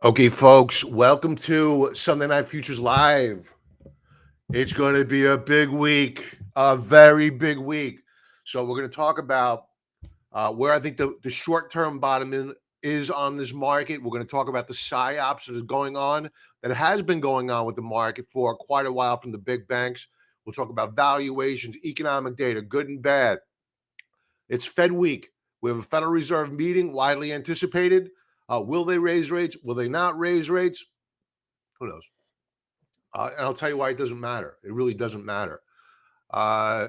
Okay, folks, welcome to Sunday Night Futures Live. It's going to be a big week, a very big week. So we're going to talk about where I think the short-term bottom is on this market. We're going to talk about the psyops that is going on, that has been going on with the market for quite a while from the big banks. We'll talk about valuations, economic data, good and bad. It's Fed week. We have a Federal Reserve meeting, widely anticipated. Will they raise rates? Will they not raise rates? Who knows? And I'll tell you why it doesn't matter. It really doesn't matter. Uh,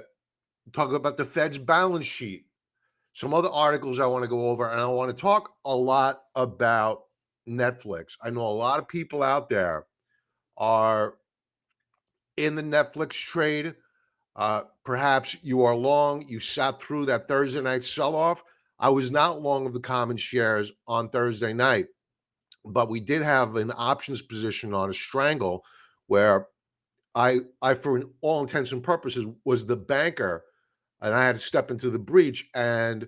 talk about the Fed's balance sheet. Some other articles I want to go over, and I want to talk a lot about Netflix. I know a lot of people out there are in the Netflix trade. Perhaps you are long. You sat through that Thursday night sell-off. I was not long of the common shares on Thursday night, but we did have an options position on a Strangle where I, for all intents and purposes, was the banker, and I had to step into the breach and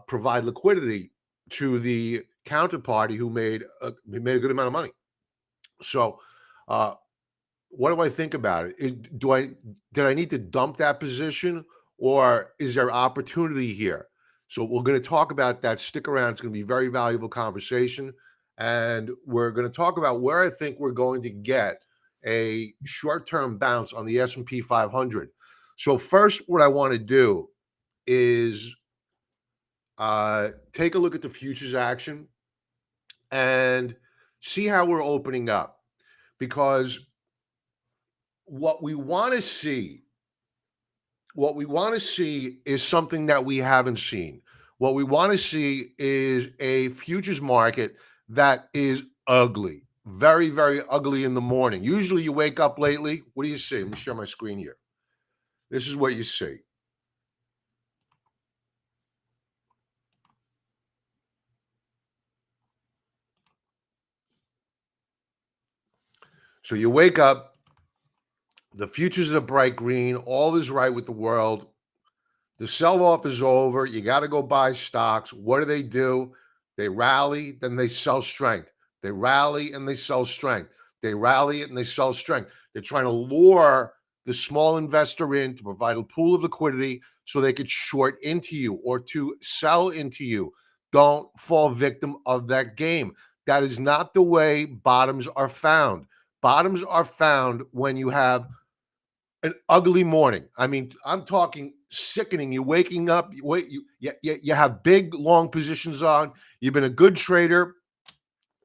provide liquidity to the counterparty who made a good amount of money. So, what do I think about it? Did I need to dump that position, or is there opportunity here? So we're going to talk about that. Stick around; it's going to be a very valuable conversation, and we're going to talk about where I think we're going to get a short-term bounce on the S&P 500. So first, what I want to do is take a look at the futures action and see how we're opening up, because what we want to see is something that we haven't seen. What we want to see is a futures market that is ugly, very, very ugly in the morning. Usually you wake up lately. What do you see? Let me share my screen here. This is what you see. So you wake up, the futures are bright green, all is right with the world. The sell-off is over. You got to go buy stocks. What do? They rally, then they sell strength. They rally and they sell strength. They rally it and they sell strength. They're trying to lure the small investor in to provide a pool of liquidity so they could short into you or to sell into you. Don't fall victim of that game. That is not the way bottoms are found. Bottoms are found when you have an ugly morning. I mean, I'm talking sickening. You're waking up, you have big long positions on. You've been a good trader.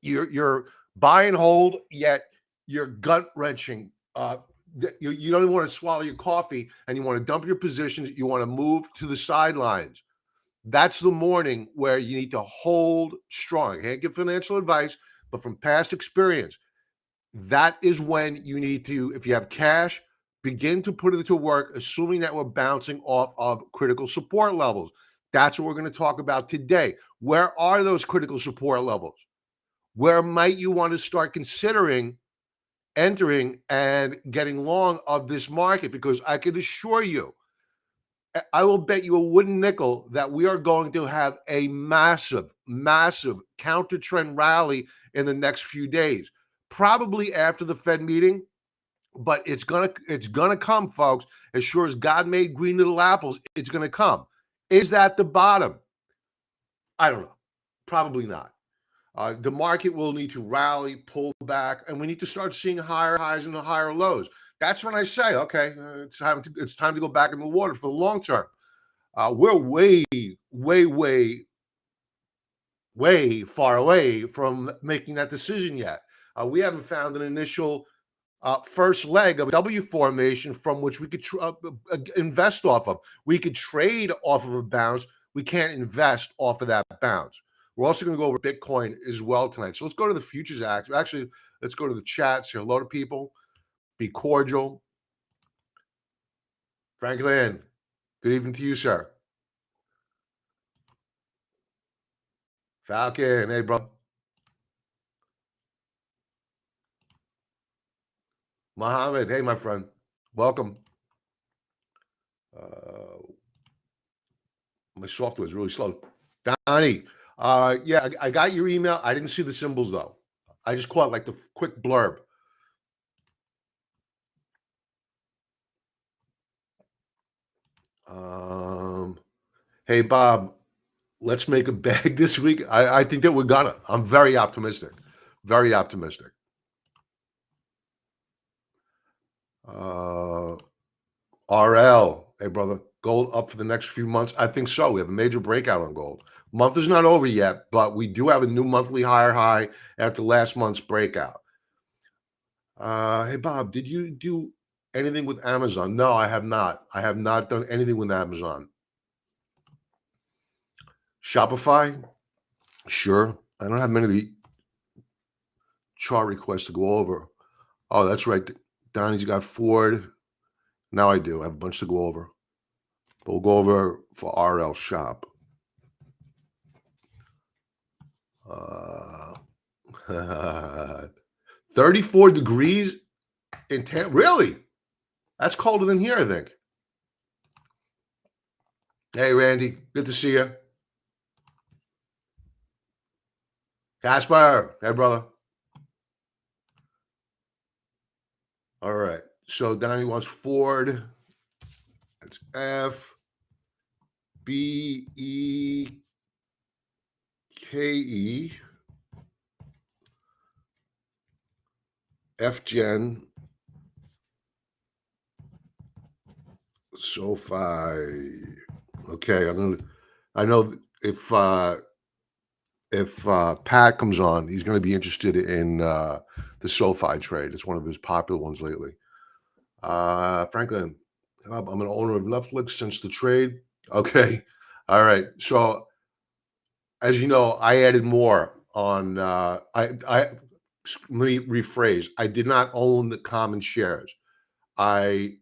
You're buy and hold, yet you're gut wrenching. You don't even want to swallow your coffee, and you want to dump your positions. You want to move to the sidelines. That's the morning where you need to hold strong. I can't give financial advice, but from past experience, that is when you need to, if you have cash, begin to put it to work, assuming that we're bouncing off of critical support levels. That's what we're going to talk about today. Where are those critical support levels? Where might you want to start considering entering and getting long of this market? Because I can assure you, I will bet you a wooden nickel that we are going to have a massive, massive counter trend rally in the next few days, probably after the Fed meeting. But it's gonna come, folks. As sure as God made green little apples, it's gonna come. Is that the bottom? I don't know. Probably not. The market will need to rally, pull back, and we need to start seeing higher highs and higher lows. That's when I say, okay, it's time to go back in the water for the long term. We're way, way, way, way far away from making that decision yet. We haven't found an initial first leg of a W formation from which we could invest off of. We could trade off of a bounce. We can't invest off of that bounce. We're also going to go over Bitcoin as well tonight. So let's go to the futures act. Actually, let's go to the chat. Say hello to people. Be cordial. Franklin, good evening to you, sir. Falcon, hey, bro. Mohammed, hey, my friend. Welcome. My software is really slow. Donnie, yeah, I got your email. I didn't see the symbols, though. I just caught like the quick blurb. Hey Bob, let's make a bag this week. I think that we're gonna. I'm very optimistic. Very optimistic. RL, hey brother, gold up for the next few months? I think so. We have a major breakout on gold. Month is not over yet, but we do have a new monthly higher high after last month's breakout. Hey Bob, did you do anything with Amazon? No, I have not. I have not done anything with Amazon. Shopify? Sure. I don't have many chart requests to go over. Oh, that's right. Donnie's got Ford. Now I do. I have a bunch to go over. But we'll go over for RL Shop. 34 degrees in really? That's colder than here, I think. Hey, Randy. Good to see you. Casper. Hey, brother. All right. So Donnie wants Ford. That's F B E K E F Gen SoFi. Okay, I know if Pat comes on, he's going to be interested in the SoFi trade. It's one of his popular ones lately. Franklin, I'm an owner of Netflix since the trade. Okay, all right. So as you know, I added more on. Let me rephrase. I did not own the common shares. I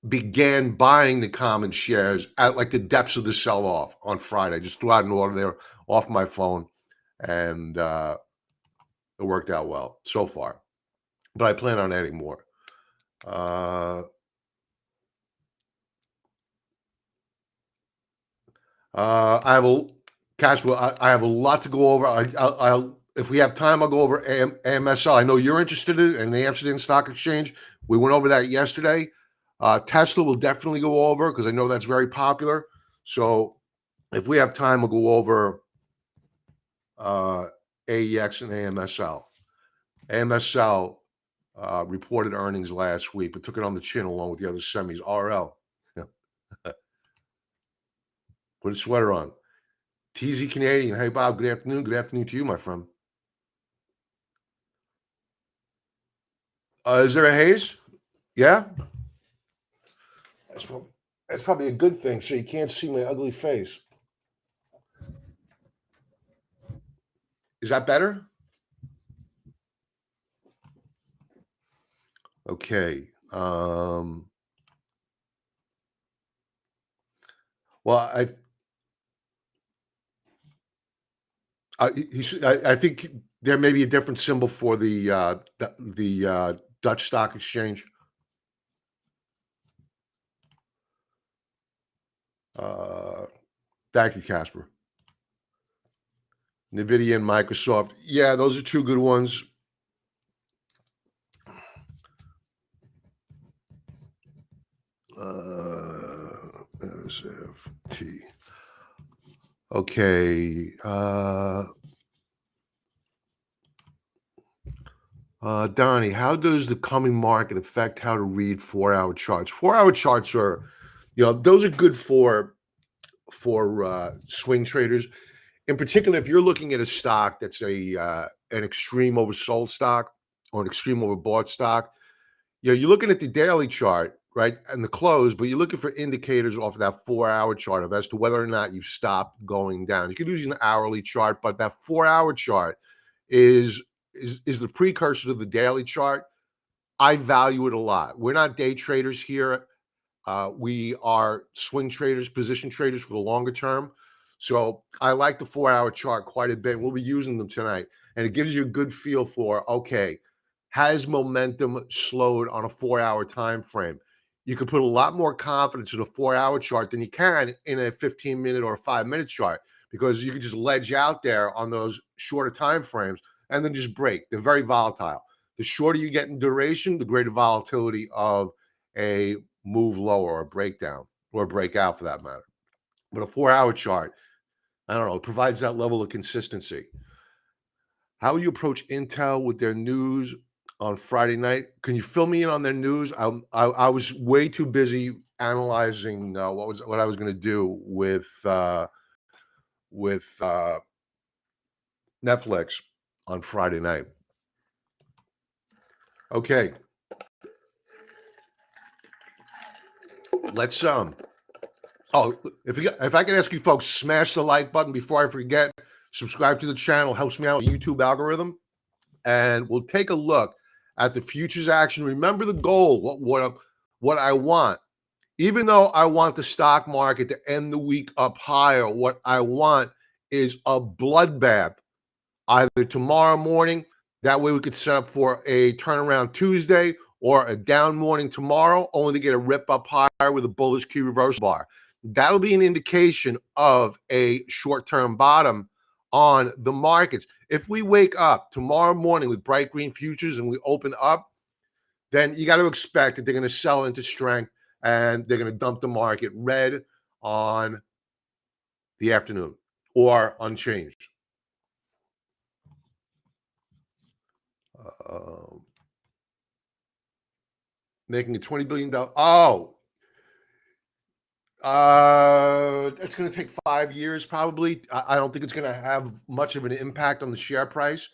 began buying the common shares at like the depths of the sell-off on Friday. I just threw out an order there off my phone, and it worked out well so far. But I plan on adding more. I have a I have a lot to go over. I'll if we have time, I'll go over AMSL. I know you're interested in the Amsterdam Stock Exchange. We went over that yesterday. Tesla will definitely go over because I know that's very popular. So if we have time, we'll go over AEX and AMSL. AMSL reported earnings last week, but took it on the chin along with the other semis. RL. Put a sweater on. TZ Canadian. Hey, Bob. Good afternoon. Good afternoon to you, my friend. Is there a haze? Yeah? That's probably a good thing, so you can't see my ugly face. Is that better? Okay. Well, I think there may be a different symbol for the Dutch Stock Exchange. Thank you, Casper. Nvidia and Microsoft. Yeah, those are two good ones. SFT. Okay. Donnie, how does the coming market affect how to read 4-hour charts? 4-hour charts are, those are good for swing traders. In particular, if you're looking at a stock that's an extreme oversold stock or an extreme overbought stock, you're looking at the daily chart, right, and the close, but you're looking for indicators off of that 4-hour chart of as to whether or not you've stopped going down. You could use an hourly chart, but that 4-hour chart is the precursor to the daily chart. I value it a lot. We're not day traders here. We are swing traders, position traders for the longer term. So I like the 4-hour chart quite a bit. We'll be using them tonight. And it gives you a good feel for, okay, has momentum slowed on a 4-hour time frame? You can put a lot more confidence in a 4-hour chart than you can in a 15-minute or a 5-minute chart, because you can just ledge out there on those shorter time frames and then just break. They're very volatile. The shorter you get in duration, the greater volatility of a move lower or breakdown or breakout for that matter. But a 4-hour chart, I don't know, it provides that level of consistency. How will you approach Intel with their news on Friday night? Can you fill me in on their news? I was way too busy analyzing what I was going to do with Netflix on Friday night. Okay, let's Oh, if I can ask you folks, smash the like button before I forget. Subscribe to the channel, helps me out with the YouTube algorithm, and we'll take a look at the futures action. Remember the goal, what I want. Even though I want the stock market to end the week up higher, what I want is a bloodbath either tomorrow morning. That way we could set up for a turnaround Tuesday, or a down morning tomorrow, only to get a rip up higher with a bullish key reversal bar. That'll be an indication of a short-term bottom on the markets. If we wake up tomorrow morning with bright green futures and we open up, then you got to expect that they're going to sell into strength and they're going to dump the market red on the afternoon or unchanged. Making a $20 billion. It's going to take 5 years probably. I don't think it's going to have much of an impact on the share price.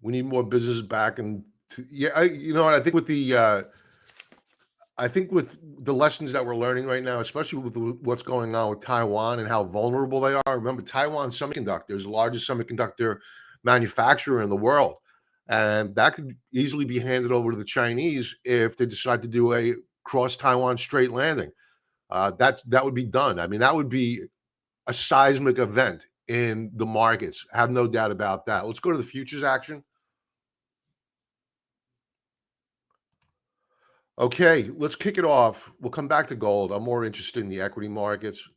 We need more business back, and you know what? I think with the lessons that we're learning right now, especially with what's going on with Taiwan and how vulnerable they are. Remember, Taiwan Semiconductor is the largest semiconductor manufacturer in the world, and that could easily be handed over to the Chinese if they decide to do a cross Taiwan straight landing. That would be done. I mean, that would be a seismic event in the markets. I have no doubt about that. Let's go to the futures action. Okay, let's kick it off. We'll come back to gold. I'm more interested in the equity markets.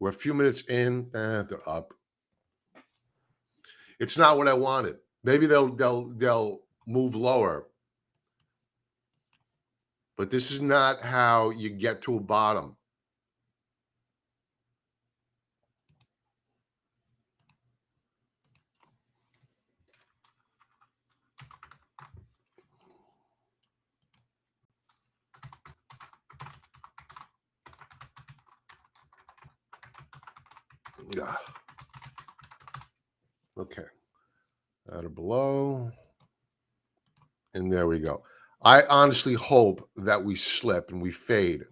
We're a few minutes in, they're up. It's not what I wanted. Maybe they'll move lower, but this is not how you get to a bottom. Yeah. Okay. At or below. And there we go. I honestly hope that we slip and we fade.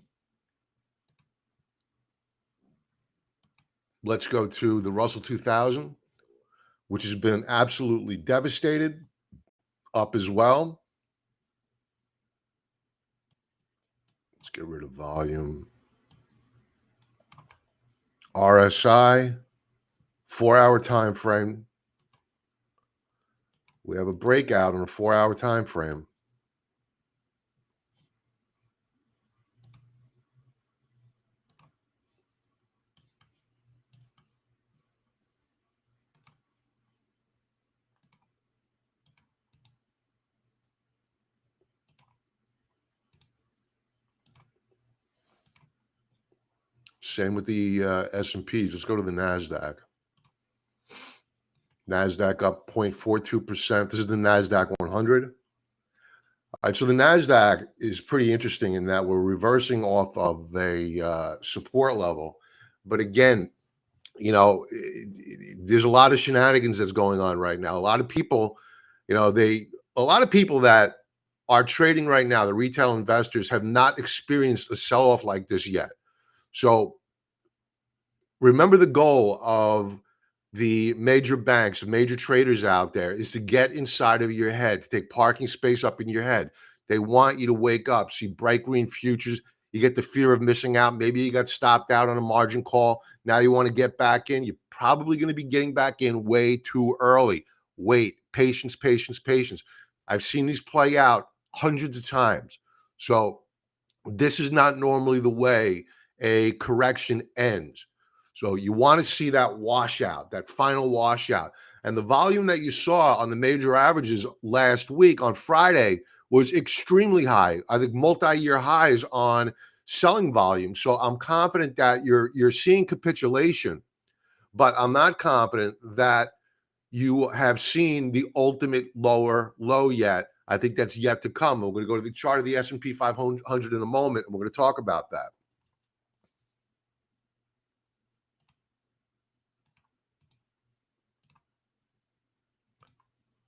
Let's go to the Russell 2000, which has been absolutely devastated, up as well. Let's get rid of volume. RSI, 4-hour time frame. We have a breakout on a 4-hour time frame. Same with the S&Ps. Let's go to the Nasdaq. Nasdaq up 0.42%. This is the Nasdaq 100. All right, so the Nasdaq is pretty interesting in that we're reversing off of a support level. But again, you know, there's a lot of shenanigans that's going on right now. A lot of people, you know, a lot of people that are trading right now, the retail investors, have not experienced a sell-off like this yet. So remember, the goal of the major banks, major traders out there, is to get inside of your head, to take parking space up in your head. They want you to wake up, see bright green futures. You get the fear of missing out. Maybe you got stopped out on a margin call. Now you want to get back in. You're probably going to be getting back in way too early. Wait, patience, patience, patience. I've seen these play out hundreds of times. So this is not normally the way a correction ends. So you want to see that washout, that final washout. And the volume that you saw on the major averages last week on Friday was extremely high. I think multi-year highs on selling volume. So I'm confident that you're seeing capitulation, but I'm not confident that you have seen the ultimate lower low yet. I think that's yet to come. We're going to go to the chart of the S&P 500 in a moment, and we're going to talk about that.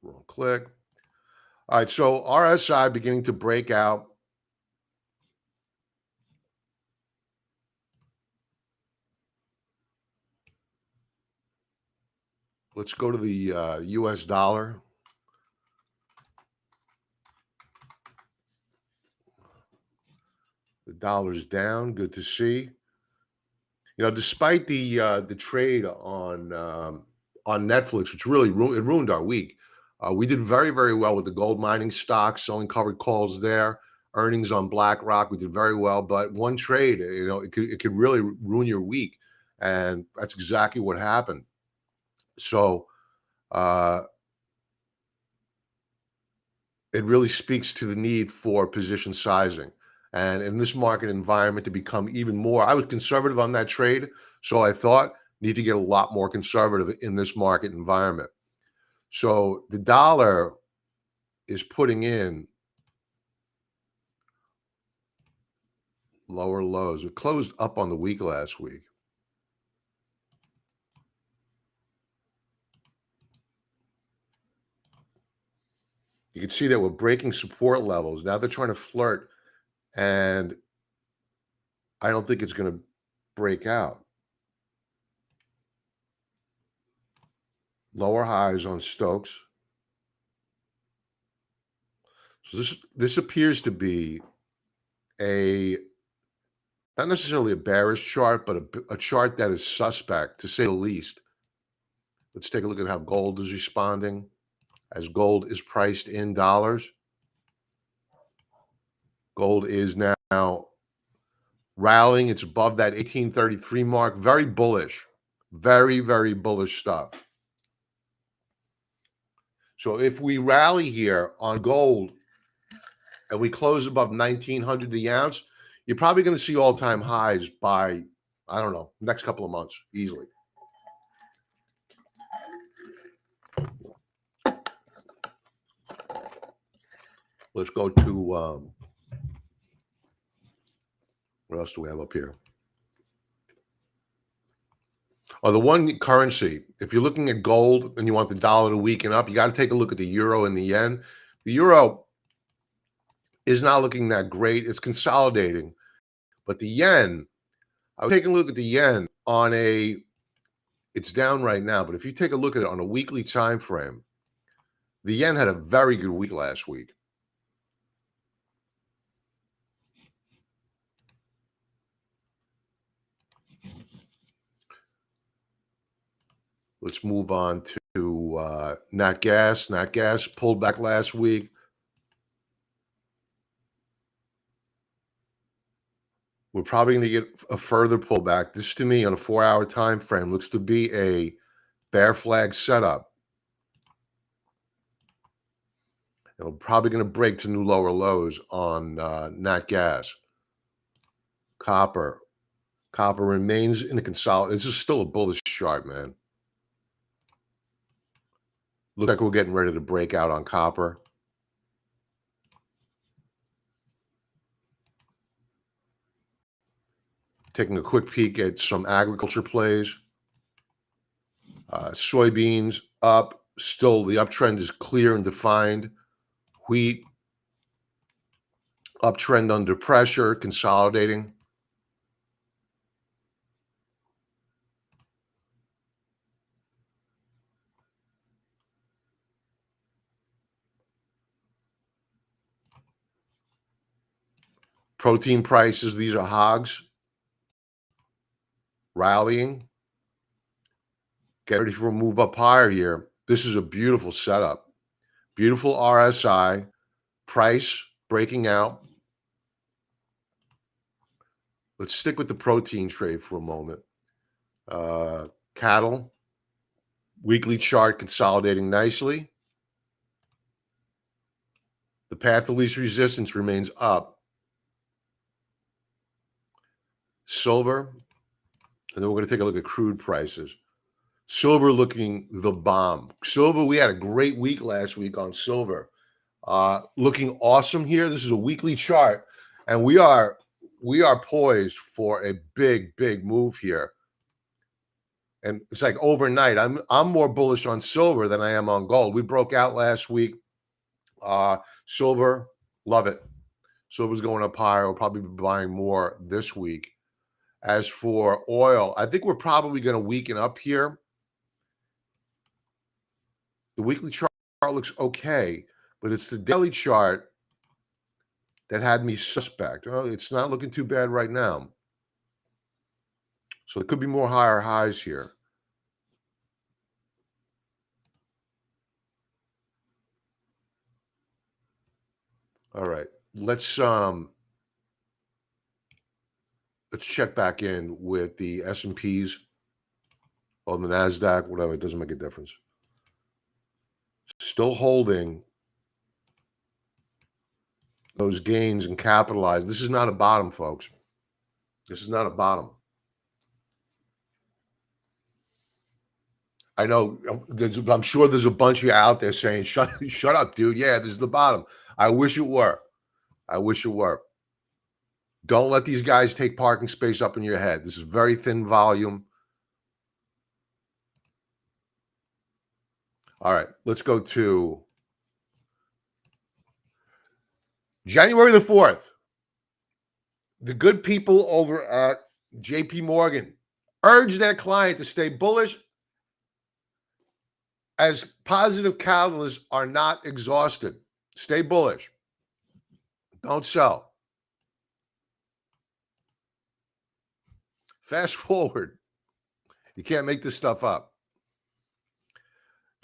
Wrong click. All right, so RSI beginning to break out. Let's go to the US dollar. The dollar's down. Good to see. You know, despite the trade on Netflix, which really ruined our week, we did very, very well with the gold mining stocks, selling covered calls there. Earnings on BlackRock, we did very well. But one trade, you know, it could really ruin your week, and that's exactly what happened. So it really speaks to the need for position sizing. And in this market environment, to become even more, I was conservative on that trade. So I thought, need to get a lot more conservative in this market environment. So the dollar is putting in lower lows. It closed up on the week last week. You can see that we're breaking support levels. Now they're trying to flirt, and I don't think it's going to break out. Lower highs on Stokes. So this appears to be not necessarily a bearish chart, but a chart that is suspect, to say the least. Let's take a look at how gold is responding, as gold is priced in dollars. Gold is now rallying. It's above that 1833 mark. Very bullish. Very, very bullish stuff. So if we rally here on gold and we close above 1900 the ounce, you're probably going to see all-time highs by, I don't know, next couple of months, easily. Let's go to, what else do we have up here? Oh, the one currency, if you're looking at gold and you want the dollar to weaken up, you got to take a look at the euro and the yen. The euro is not looking that great. It's consolidating. But the yen, I was taking a look at the yen on it's down right now, but if you take a look at it on a weekly time frame, the yen had a very good week last week. Let's move on to nat gas. Nat gas pulled back last week. We're probably going to get a further pullback. This, to me, on a 4-hour time frame, looks to be a bear flag setup. And we're probably going to break to new lower lows on nat gas. Copper remains in the consolidation. This is still a bullish chart, man. Looks like we're getting ready to break out on copper. Taking a quick peek at some agriculture plays. Soybeans up. Still, the uptrend is clear and defined. Wheat, uptrend under pressure, consolidating. Protein prices, these are hogs, rallying. Get ready for a move up higher here. This is a beautiful setup. Beautiful RSI, price breaking out. Let's stick with the protein trade for a moment. Cattle, weekly chart consolidating nicely. The path of least resistance remains up. Silver, and then we're going to take a look at crude prices. Silver looking the bomb. Silver, we had a great week last week on silver. Looking awesome here. This is a weekly chart, and we are poised for a big move here. And it's like overnight. I'm more bullish on silver than I am on gold. We broke out last week. Silver, love it. Silver's going up higher. We'll probably be buying more this week. As for oil, I think we're probably going to weaken up here. The weekly chart looks okay, but it's the daily chart that had me suspect. Oh, it's not looking too bad right now. So there could be more higher highs here. All right, let's check back in with the S&Ps or the Nasdaq, whatever. It doesn't make a difference. Still holding those gains and capitalize. This is not a bottom, folks. This is not a bottom. I know I'm sure there's a bunch of you out there saying, shut up, dude. Yeah, this is the bottom. I wish it were. I wish it were. Don't let these guys take parking space up in your head. This is very thin volume. All right, let's go to January the 4th. The good people over at JP Morgan urge their client to stay bullish as positive catalysts are not exhausted. Stay bullish. Don't sell. Fast forward. You can't make this stuff up.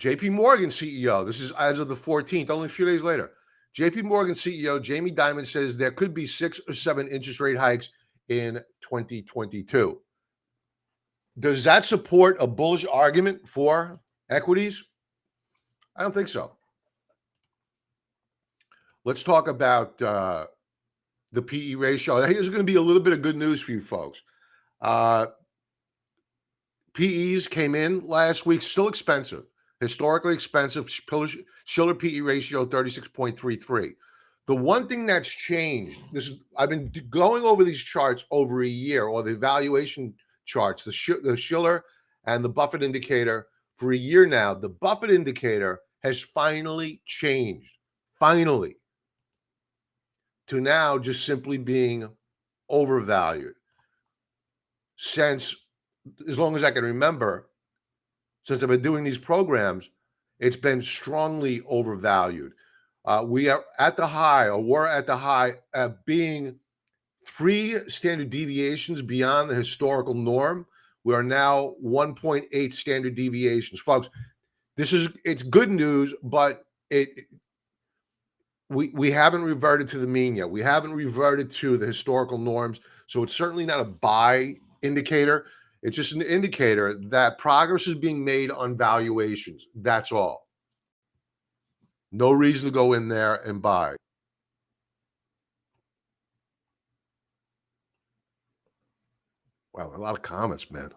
JP Morgan CEO, this is as of the 14th, only a few days later. JP Morgan CEO Jamie Dimon says there could be 6 or 7 interest rate hikes in 2022. Does that support a bullish argument for equities? I don't think so. Let's talk about the PE ratio. I think there's going to be a little bit of good news for you folks. PEs came in last week, still expensive, historically expensive. Schiller PE ratio 36.33. The one thing that's changed, I've been going over these charts over a year, or the valuation charts, the Schiller and the Buffett indicator for a year now. The Buffett indicator has finally changed, finally, to now just simply being overvalued. Since, as long as I can remember, since I've been doing these programs, it's been strongly overvalued. We are at the high, or we're at the high, being 3 standard deviations beyond the historical norm. We are now 1.8 standard deviations. Folks, it's good news, but we haven't reverted to the mean yet. We haven't reverted to the historical norms. So it's certainly not a buy indicator. It's just an indicator that progress is being made on valuations. That's all. No reason to go in there and buy. Wow, a lot of comments, man.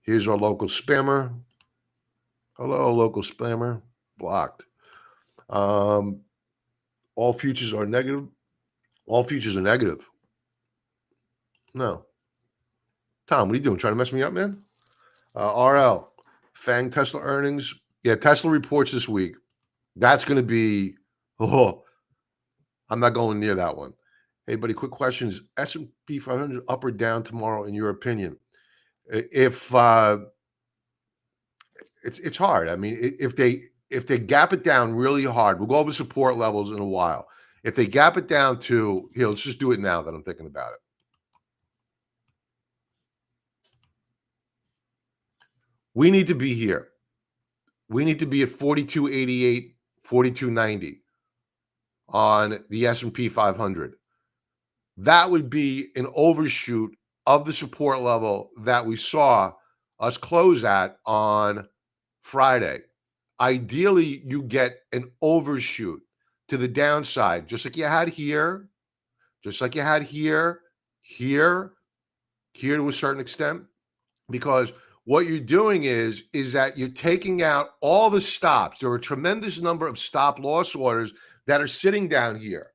Here's our local spammer. Hello, local spammer. Blocked. All futures are negative. All futures are negative. No. Tom, what are you doing? Trying to mess me up, man? RL. Fang Tesla earnings. Yeah, Tesla reports this week. That's going to be, I'm not going near that one. Hey, buddy, quick questions. S&P 500 up or down tomorrow, in your opinion? If it's hard. I mean, if they gap it down really hard, we'll go over support levels in a while. If they gap it down to, let's just do it now that I'm thinking about it. We need to be here. We need to be at 42.88, 42.90 on the S&P 500. That would be an overshoot of the support level that we saw us close at on Friday. Ideally, you get an overshoot to the downside, just like you had here, just like you had here, here, here to a certain extent, because what you're doing is that you're taking out all the stops. There are a tremendous number of stop loss orders that are sitting down here.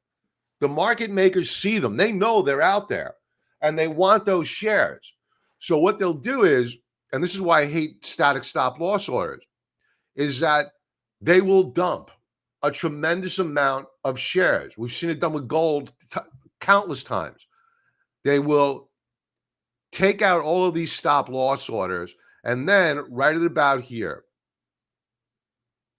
The market makers see them. They know they're out there and they want those shares. So what they'll do is, and this is why I hate static stop loss orders, is that they will dump a tremendous amount of shares. We've seen it done with gold countless times. They will take out all of these stop loss orders and then right at about here,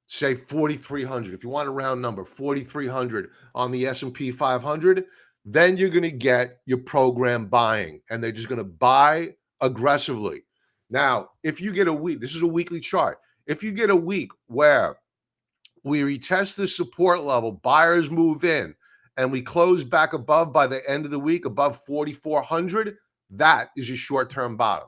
say 4,300. If you want a round number, 4,300 on the S&P 500, then you're going to get your program buying, and they're just going to buy aggressively. Now, if you get a week, this is a weekly chart. If you get a week where we retest the support level, buyers move in, and we close back above by the end of the week, above 4,400, that is a short-term bottom.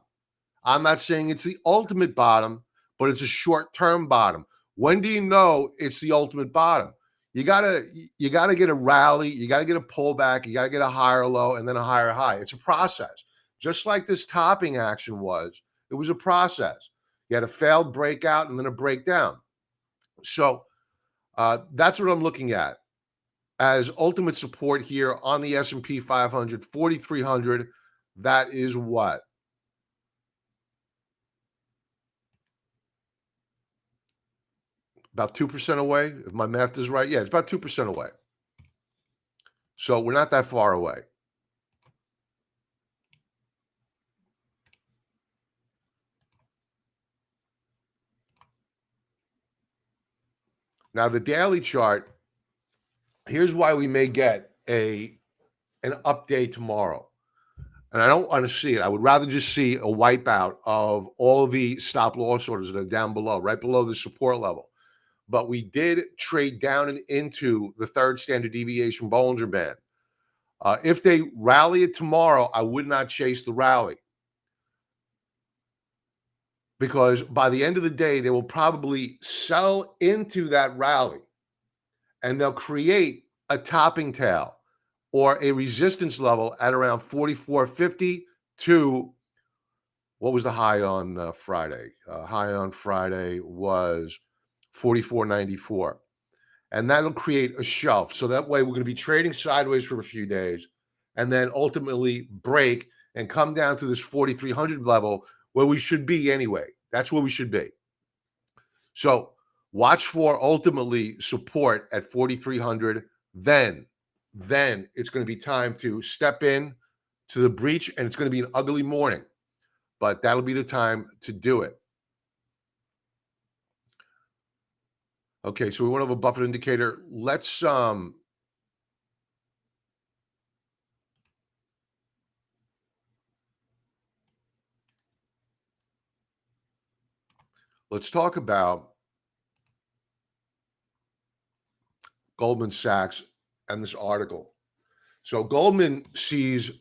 I'm not saying it's the ultimate bottom, but it's a short-term bottom. When do you know it's the ultimate bottom? You gotta get a rally, you gotta get a pullback, you gotta get a higher low and then a higher high. It's a process. Just like this topping action was, it was a process. You had a failed breakout and then a breakdown. So that's what I'm looking at as ultimate support here on the S&P 500, 4,300. That is what? About 2% away, if my math is right. Yeah, it's about 2% away. So we're not that far away. Now, the daily chart, here's why we may get an update tomorrow. And I don't want to see it. I would rather just see a wipeout of all of the stop loss orders that are down below, right below the support level. But we did trade down and into the third standard deviation Bollinger Band. If they rally it tomorrow, I would not chase the rally, because by the end of the day, they will probably sell into that rally and they'll create a topping tail or a resistance level at around 44.50 to, what was the high on Friday? High on Friday was 44.94. And that'll create a shelf. So that way we're going to be trading sideways for a few days and then ultimately break and come down to this 4,300 level where we should be anyway. That's where we should be. So watch for ultimately support at 4,300. Then it's going to be time to step in to the breach, and it's going to be an ugly morning, but that'll be the time to do it. Okay, so we want to have a Buffett indicator. Let's talk about Goldman Sachs and this article. So Goldman sees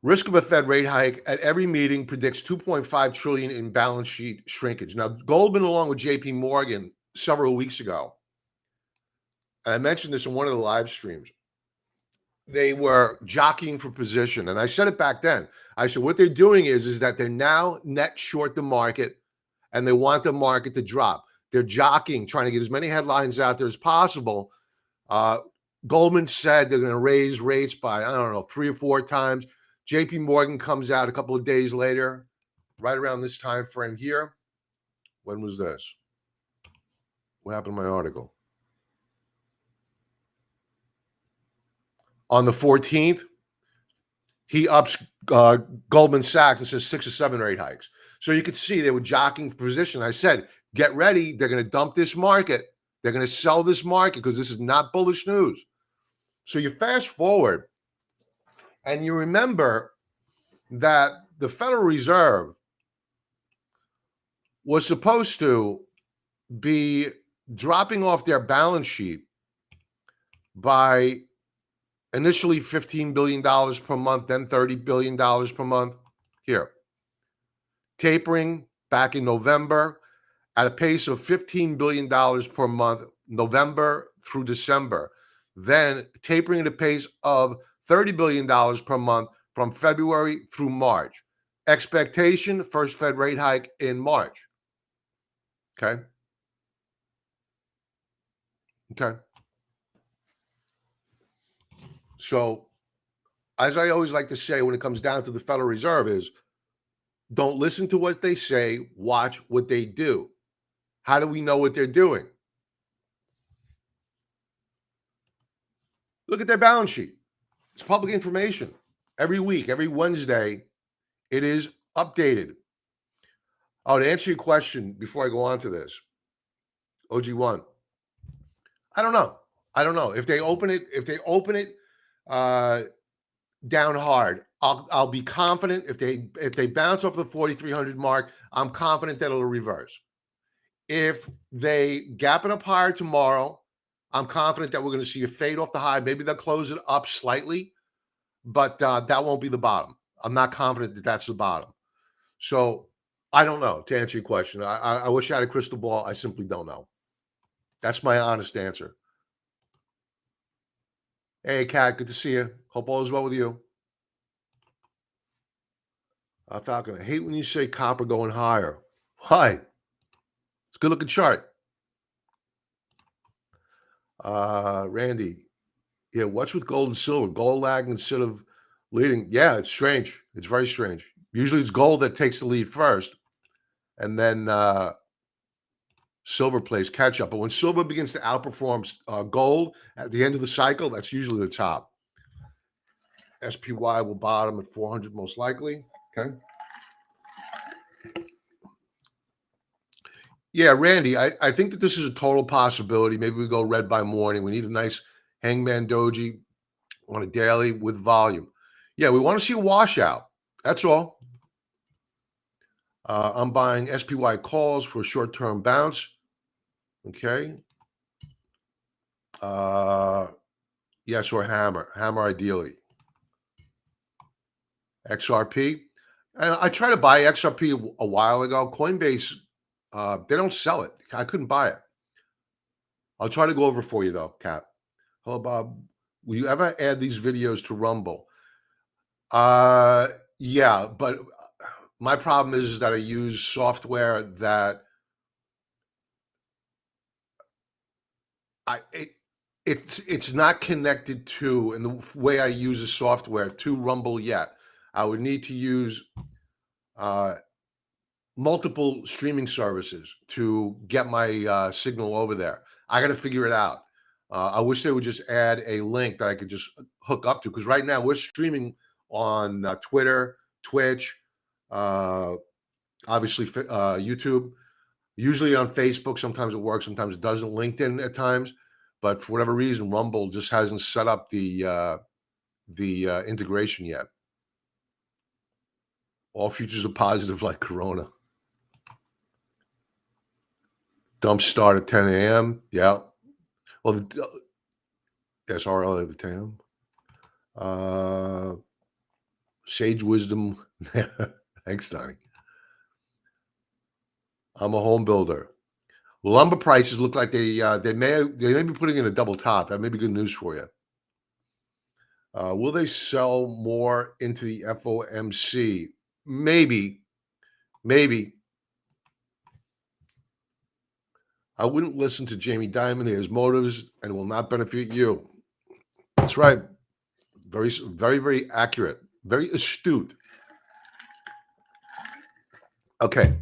risk of a Fed rate hike at every meeting, predicts 2.5 trillion in balance sheet shrinkage. Now, Goldman, along with JP Morgan, several weeks ago, and I mentioned this in one of the live streams, they were jockeying for position. And I said it back then. I said, what they're doing is that they're now net short the market and they want the market to drop. They're jockeying, trying to get as many headlines out there as possible. Goldman said they're going to raise rates by, I don't know, 3 or 4 times. JP Morgan comes out a couple of days later, right around this time frame here. When was this? What happened to my article? On the 14th, he ups Goldman Sachs and says 6 or 7 rate hikes. So you could see they were jockeying for position. I said, get ready. They're going to dump this market. They're going to sell this market because this is not bullish news. So you fast forward and you remember that the Federal Reserve was supposed to be dropping off their balance sheet by initially $15 billion per month, then $30 billion per month. Here, tapering back in November at a pace of $15 billion per month, November through December. Then tapering at a pace of $30 billion per month from February through March. Expectation, first Fed rate hike in March. Okay. Okay. So, as I always like to say when it comes down to the Federal Reserve is, don't listen to what they say, watch what they do. How do we know what they're doing? Look at their balance sheet. It's public information. Every week, every Wednesday, it is updated. Oh, to answer your question before I go on to this, OG1, I don't know. I don't know. If they open it uh, down hard, I'll be confident. If they bounce off the 4,300 mark, I'm confident that it'll reverse. If they gap it up higher tomorrow, I'm confident that we're going to see a fade off the high. Maybe they'll close it up slightly, but that won't be the bottom. I'm not confident that that's the bottom. So I don't know, to answer your question. I wish I had a crystal ball. I simply don't know. That's my honest answer. Hey, Kat, good to see you. Hope all is well with you. Falcon, I hate when you say copper going higher. Why? It's a good looking chart. Randy, yeah, what's with gold and silver? Gold lagging instead of leading. Yeah, it's strange. It's very strange. Usually it's gold that takes the lead first, and then silver plays catch up. But when silver begins to outperform gold at the end of the cycle, that's usually the top. SPY will bottom at 400 most likely. Okay. Yeah, Randy, I think that this is a total possibility. Maybe we go red by morning. We need a nice hangman doji on a daily with volume. Yeah, we want to see a washout. That's all. I'm buying SPY calls for a short-term bounce. Okay. Yes, or hammer. Hammer ideally. XRP. And I tried to buy XRP a while ago. Coinbase, they don't sell it. I couldn't buy it. I'll try to go over for you though, Kat. Hello, Bob. Will you ever add these videos to Rumble? Yeah, but my problem is that I use software that it's not connected to, and the way I use the software to Rumble yet. I would need to use multiple streaming services to get my signal over there. I got to figure it out. I wish they would just add a link that I could just hook up to, because right now we're streaming on Twitter, Twitch, obviously YouTube, usually on Facebook. Sometimes it works, sometimes it doesn't. LinkedIn at times, but for whatever reason, Rumble just hasn't set up the integration yet. All futures are positive like Corona. Dump start at 10 a.m. Yeah. Well, SRL at 10 a.m. Sage wisdom. Thanks, Donnie. I'm a home builder. Lumber prices look like they may be putting in a double top. That may be good news for you. Will they sell more into the FOMC? Maybe. I wouldn't listen to Jamie Dimon. He has motives and will not benefit you. That's right. Very, very, very accurate. Very astute. Okay.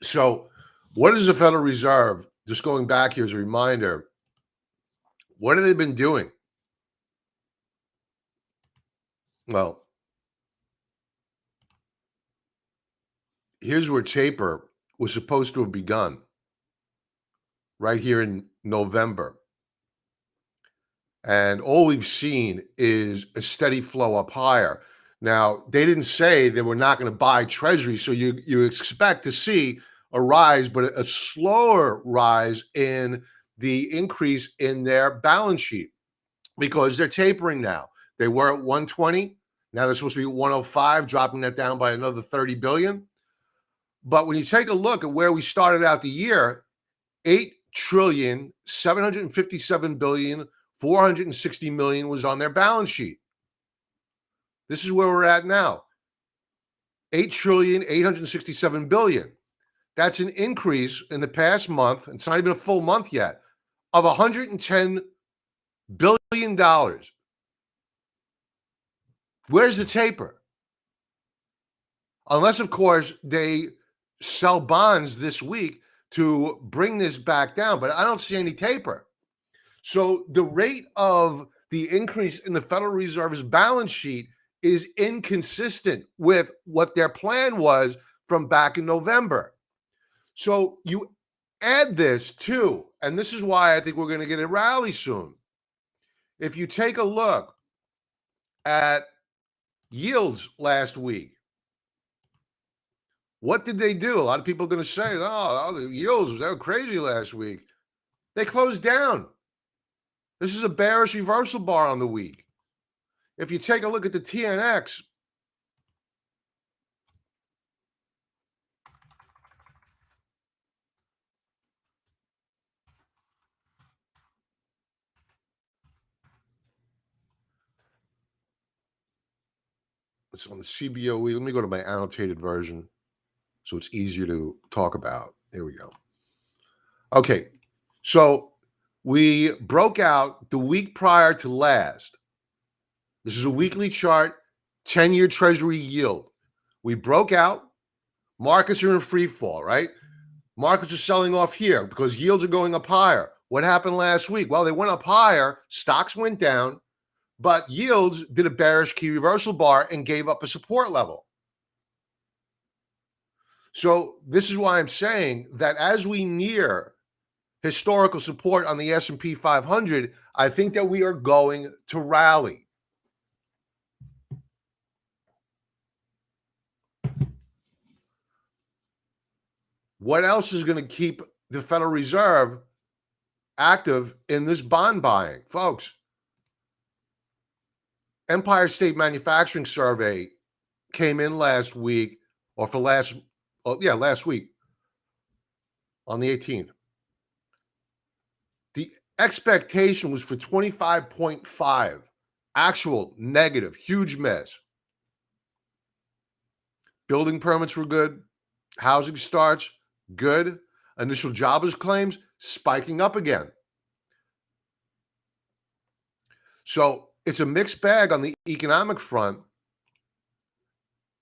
So, what is the Federal Reserve? Just going back here as a reminder, what have they been doing? Well, here's where taper was supposed to have begun, right here in November. And all we've seen is a steady flow up higher. Now, they didn't say they were not going to buy Treasury, so you expect to see a rise, but a slower rise in the increase in their balance sheet because they're tapering now. They were at 120. Now they're supposed to be 105, dropping that down by another 30 billion. But when you take a look at where we started out the year, 8,757,460,000,000 was on their balance sheet. This is where we're at now. 8,867,000,000,000. That's an increase in the past month, it's not even a full month yet, of $110 billion. Where's the taper? Unless, of course, they sell bonds this week to bring this back down, but I don't see any taper. So the rate of the increase in the Federal Reserve's balance sheet is inconsistent with what their plan was from back in November. So you add this to, and this is why I think we're going to get a rally soon. If you take a look at yields last week, what did they do? A lot of people are going to say, oh, the yields, they were crazy last week. They closed down. This is a bearish reversal bar on the week. If you take a look at the TNX, it's on the CBOE. Let me go to my annotated version so it's easier to talk about. Here we go. Okay, so we broke out the week prior to last. This is a weekly chart, 10-year Treasury yield. We broke out. Markets are in free fall, right? Markets are selling off here because yields are going up higher. What happened last week? Well, they went up higher. Stocks went down, but yields did a bearish key reversal bar and gave up a support level. So this is why I'm saying that as we near historical support on the S&P 500, I think that we are going to rally. What else is going to keep the Federal Reserve active in this bond buying? Folks, Empire State Manufacturing Survey came in last week, or for last week on the 18th. The expectation was for 25.5. Actual negative, huge miss. Building permits were good. Housing starts, good. Initial jobless claims spiking up again. So it's a mixed bag on the economic front.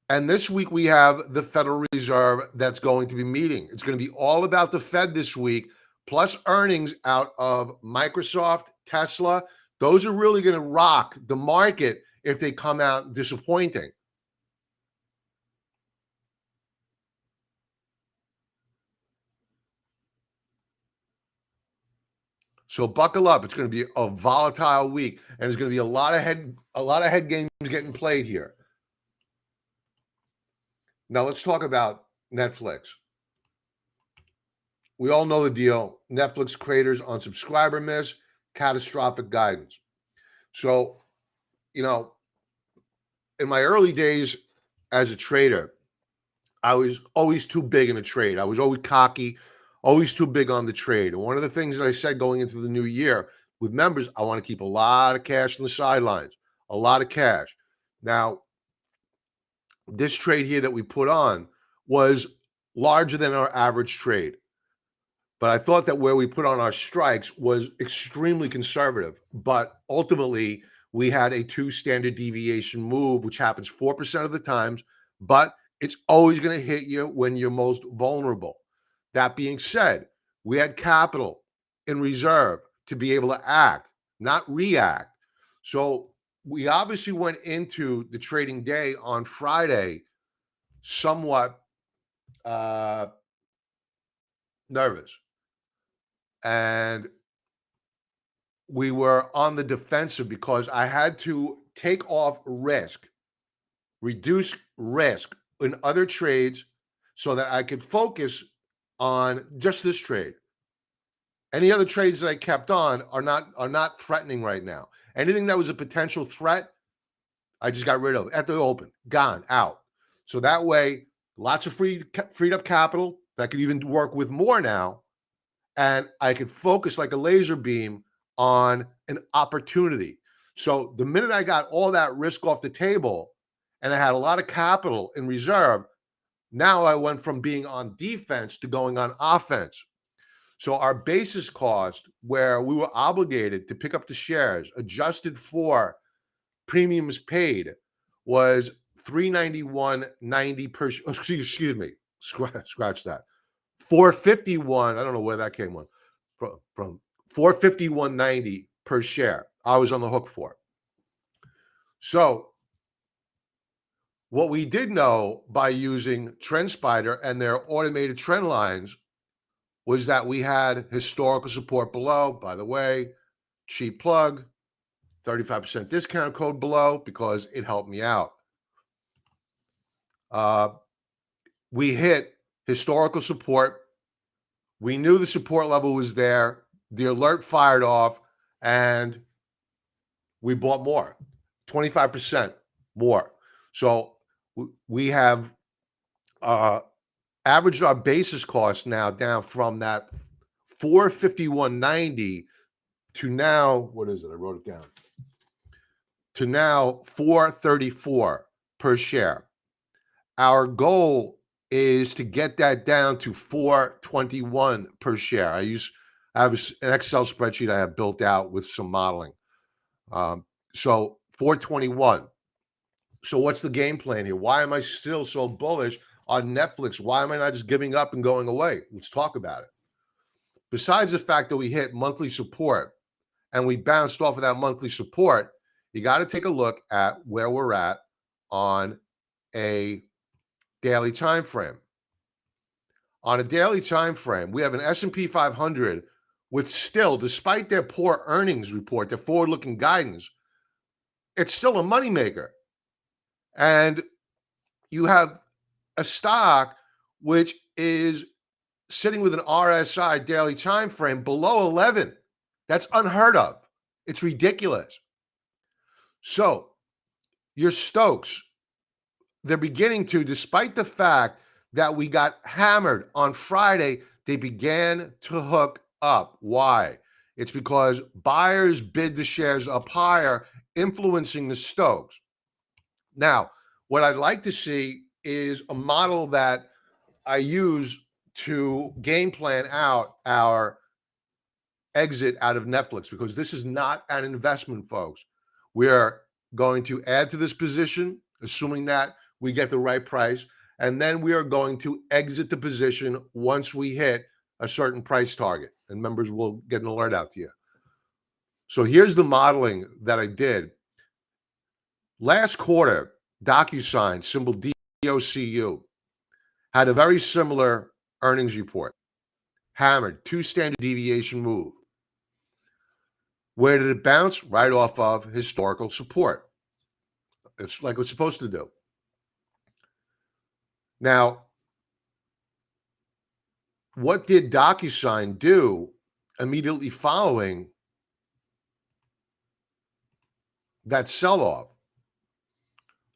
And this week we have the Federal Reserve that's going to be meeting. It's going to be all about the Fed this week, plus earnings out of Microsoft, Tesla. Those are really going to rock the market if they come out disappointing. So buckle up. It's going to be a volatile week, and there's going to be a lot of head games getting played here. Now let's talk about Netflix. We all know the deal. Netflix creators on subscriber miss, catastrophic guidance. So, in my early days as a trader, I was always too big in a trade. I was always cocky, always too big on the trade. And one of the things that I said going into the new year with members, I want to keep a lot of cash on the sidelines, a lot of cash. Now, this trade here that we put on was larger than our average trade. But I thought that where we put on our strikes was extremely conservative. But ultimately, we had a 2 standard deviation move, which happens 4% of the times, but it's always going to hit you when you're most vulnerable. That being said, we had capital in reserve to be able to act, not react. So we obviously went into the trading day on Friday somewhat nervous. And we were on the defensive because I had to take off risk, reduce risk in other trades so that I could focus on just this trade. Any other trades that I kept on are not threatening right now. Anything that was a potential threat, I just got rid of at the open, gone, out. So that way, lots of freed up capital that could even work with more now, and I could focus like a laser beam on an opportunity. So the minute I got all that risk off the table and I had a lot of capital in reserve, now I went from being on defense to going on offense. So our basis cost, where we were obligated to pick up the shares, adjusted for premiums paid, was $391.90 per. Excuse me, scratch that. 451. I don't know where that came from. 451.90 per share. I was on the hook for. So what we did know by using TrendSpider and their automated trend lines was that we had historical support below. By the way, cheap plug, 35% discount code below because it helped me out. We hit historical support. We knew the support level was there. The alert fired off, and we bought more, 25% more. So we have averaged our basis cost now down from that 451.90 to now, what is it? I wrote it down. To now 434 per share. Our goal is to get that down to 421 per share. I have an Excel spreadsheet I have built out with some modeling. So 421. So what's the game plan here? Why am I still so bullish on Netflix? Why am I not just giving up and going away? Let's talk about it. Besides the fact that we hit monthly support and we bounced off of that monthly support, you got to take a look at where we're at on a daily time frame. On a daily time frame, we have an S&P 500 with still, despite their poor earnings report, their forward-looking guidance, it's still a moneymaker. And you have a stock which is sitting with an RSI daily time frame below 11. That's unheard of. It's ridiculous. So your Stokes, they're beginning to, despite the fact that we got hammered on Friday, they began to hook up. Why? It's because buyers bid the shares up higher, influencing the Stokes. Now, what I'd like to see is a model that I use to game plan out our exit out of Netflix, because this is not an investment, folks. We are going to add to this position, assuming that we get the right price, and then we are going to exit the position once we hit a certain price target, and members will get an alert out to you. So here's the modeling that I did. Last quarter, DocuSign, symbol DOCU, had a very similar earnings report. Hammered, 2 standard deviation move. Where did it bounce? Right off of historical support. It's like it's supposed to do. Now, what did DocuSign do immediately following that sell-off?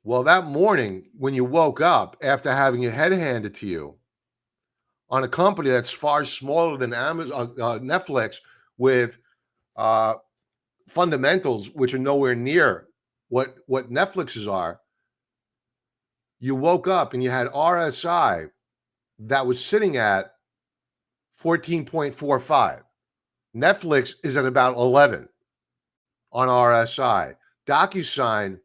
Well, that morning, when you woke up after having your head handed to you on a company that's far smaller than Amazon, Netflix, with fundamentals which are nowhere near what Netflix's are, you woke up and you had RSI that was sitting at 14.45. Netflix is at about 11 on RSI. DocuSign,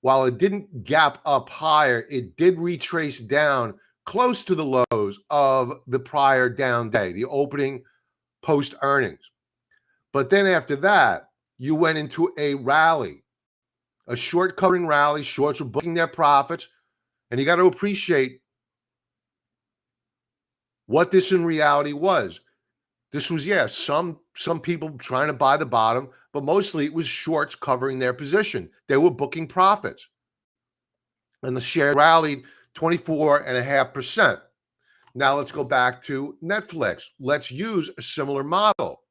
while it didn't gap up higher, it did retrace down close to the lows of the prior down day, the opening post earnings. But then after that, you went into a rally, a short covering rally. Shorts were booking their profits. And you got to appreciate what this in reality was. This was, some people trying to buy the bottom, but mostly it was shorts covering their position. They were booking profits. And the share rallied 24.5%. Now let's go back to Netflix. Let's use a similar model.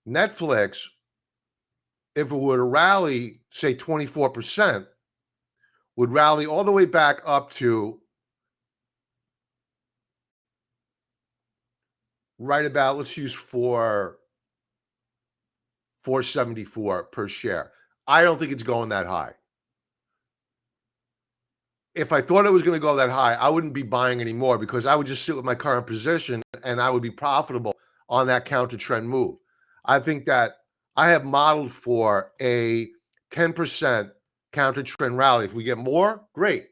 Netflix, if it were to rally, say 24%, would rally all the way back up to right about, let's use 474 per share. I don't think it's going that high. If I thought it was going to go that high, I wouldn't be buying anymore because I would just sit with my current position and I would be profitable on that counter trend move. I think that I have modeled for a 10% counter trend rally. If we get more, great.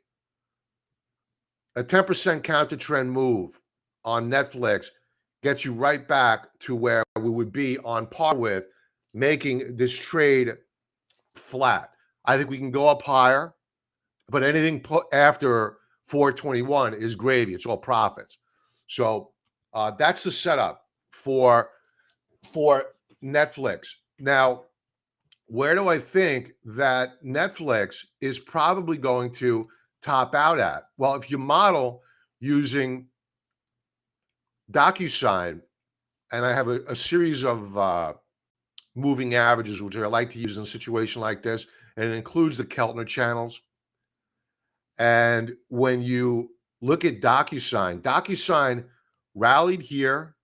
A 10% counter trend move on Netflix gets you right back to where we would be on par with making this trade flat. I think we can go up higher, but anything put after 421 is gravy. It's all profits. So that's the setup for Netflix. Now, where do I think that Netflix is probably going to top out at? Well, if you model using DocuSign, and I have a series of moving averages, which I like to use in a situation like this, and it includes the Keltner channels. And when you look at DocuSign rallied here,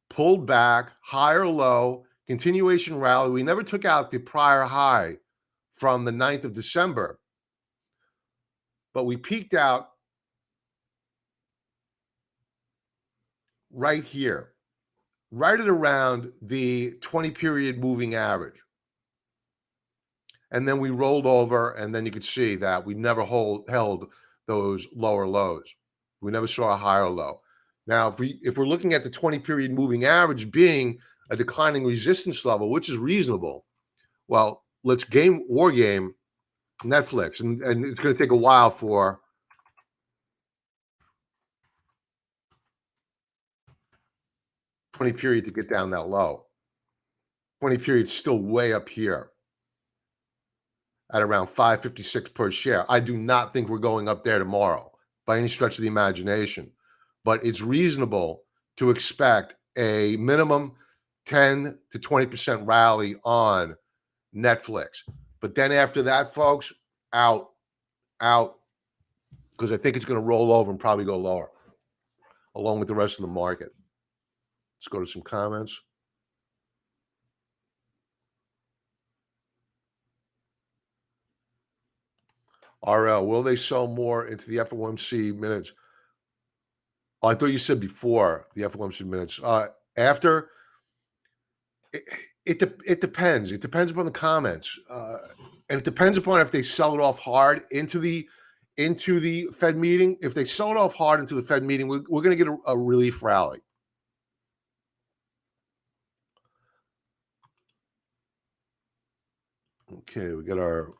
pulled back, higher low, continuation rally. We never took out the prior high from the 9th of December, but we peaked out right here, right at around the 20-period moving average. And then we rolled over, and then you could see that we never held those lower lows. We never saw a higher low. Now, if we're looking at the 20-period moving average being a declining resistance level, which is reasonable, well, let's war game Netflix, and it's going to take a while for $20 to get down that low. $20 still way up here at around 556 per share. I do not think we're going up there tomorrow by any stretch of the imagination, but it's reasonable to expect a minimum 10 to 20% rally on Netflix. But then after that, folks, out, because I think it's going to roll over and probably go lower, along with the rest of the market. Let's go to some comments. RL, will they sell more into the FOMC minutes? Oh, I thought you said before the FOMC minutes. After, it depends. It depends upon the comments, and it depends upon if they sell it off hard into the Fed meeting. If they sell it off hard into the Fed meeting, we're going to get a relief rally. Okay, we got our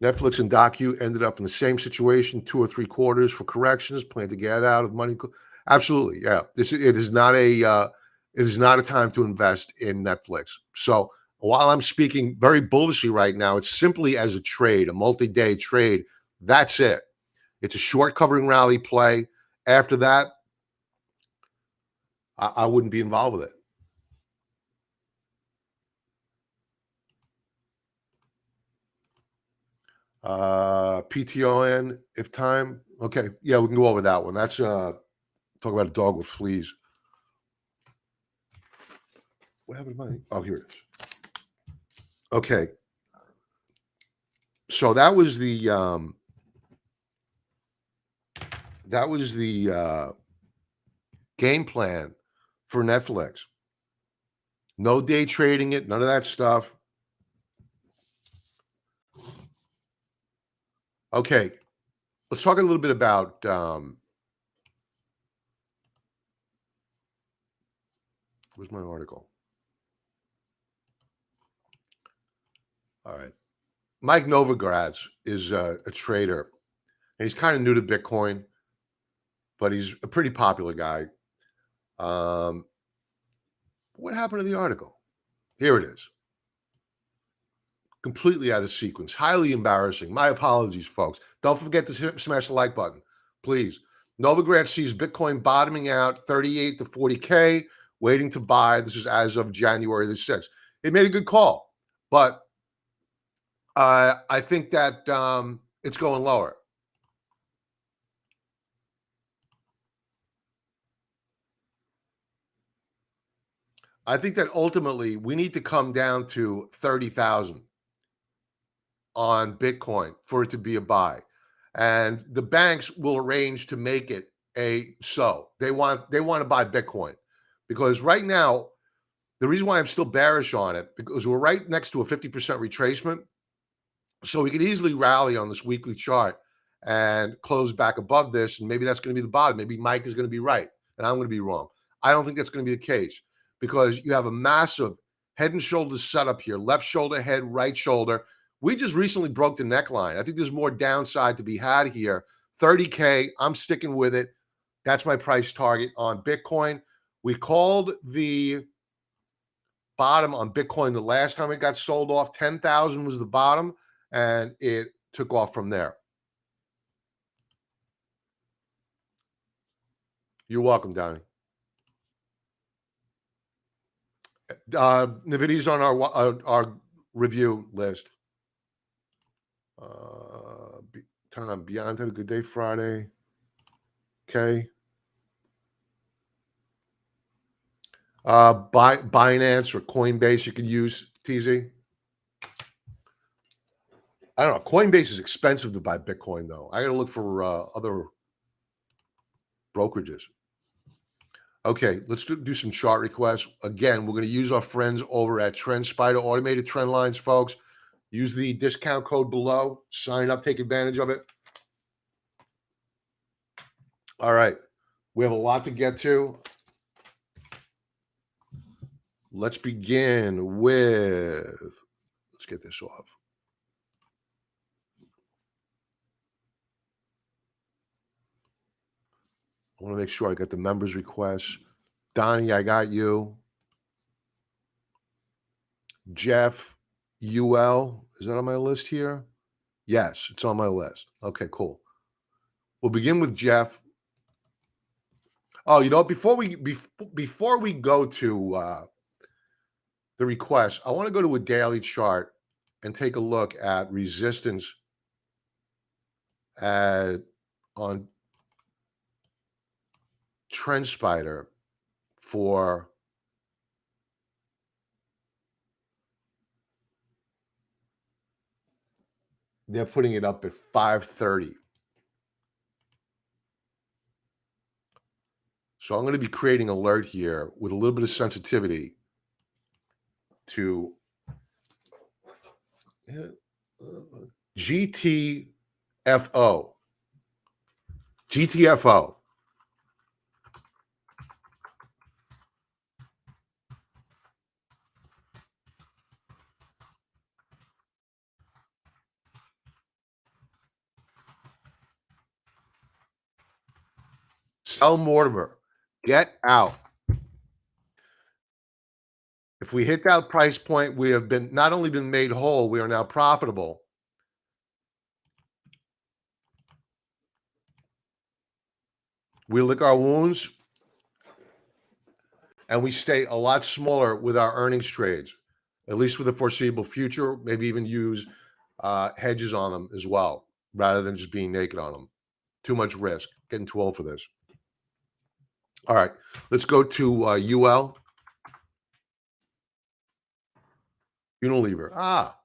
Netflix and Docu ended up in the same situation, 2 or 3 quarters for corrections, plan to get out of money. Absolutely, yeah. It is not a time to invest in Netflix. So while I'm speaking very bullishly right now, it's simply as a trade, a multi-day trade. That's it. It's a short covering rally play. After that, I wouldn't be involved with it. PTON, if time. Okay, yeah, we can go over that one. That's talk about a dog with fleas. What happened to mine? Oh, here it is. Okay, so that was the game plan for Netflix. No day trading it, none of that stuff. Okay, let's talk a little bit about where's my article? All right. Mike Novogratz is a trader, and he's kind of new to Bitcoin, but he's a pretty popular guy. What happened to the article? Here it is. Completely out of sequence. Highly embarrassing. My apologies, folks. Don't forget to smash the like button, please. Novogratz sees Bitcoin bottoming out 38 to 40K waiting to buy. This is as of January the 6th. It made a good call, but I think that it's going lower. I think that ultimately we need to come down to 30,000 on Bitcoin for it to be a buy. And the banks will arrange to make it they want to buy Bitcoin, because right now the reason why I'm still bearish on it, because we're right next to a 50% retracement. So we could easily rally on this weekly chart and close back above this. And maybe that's going to be the bottom. Maybe Mike is going to be right and I'm going to be wrong. I don't think that's going to be the case, because you have a massive head and shoulders setup here. Left shoulder, head, right shoulder. We just recently broke the neckline. I think there's more downside to be had here. 30K, I'm sticking with it. That's my price target on Bitcoin. We called the bottom on Bitcoin the last time it got sold off. 10,000 was the bottom, and it took off from there. You're welcome, Donnie. Nvidia's on our review list. Turn on Beyond. Have a good day, Friday. Okay. Binance or Coinbase you can use, TZ. I don't know. Coinbase is expensive to buy Bitcoin, though. I got to look for other brokerages. Okay, let's do some chart requests. Again, we're going to use our friends over at TrendSpider, automated trend lines, folks. Use the discount code below. Sign up, take advantage of it. All right. We have a lot to get to. Let's begin with, let's get this off. I want to make sure I got the members' requests. Donnie, I got you. Jeff, UL, is that on my list here? Yes, it's on my list. Okay, cool. We'll begin with Jeff. Oh, you know, before we go to the request, I want to go to a daily chart and take a look at resistance on TrendSpider for they're putting it up at 530. So I'm going to be creating an alert here with a little bit of sensitivity to GTFO. GTFO. Sell Mortimer. Get out. If we hit that price point, we have been not only been made whole, we are now profitable. We lick our wounds and we stay a lot smaller with our earnings trades, at least for the foreseeable future. Maybe even use hedges on them as well, rather than just being naked on them. Too much risk. Getting too old for this. All right, let's go to UL. Unilever. All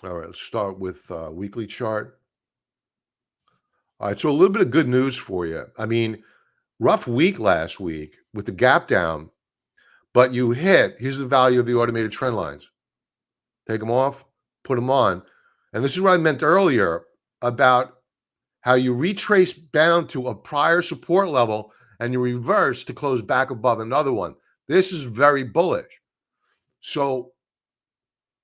right, let's start with weekly chart. All right, so a little bit of good news for you. I mean, rough week last week with the gap down, but you hit, here's the value of the automated trend lines. Take them off, put them on. And this is what I meant earlier about how you retrace down to a prior support level and you reverse to close back above another one. This is very bullish. So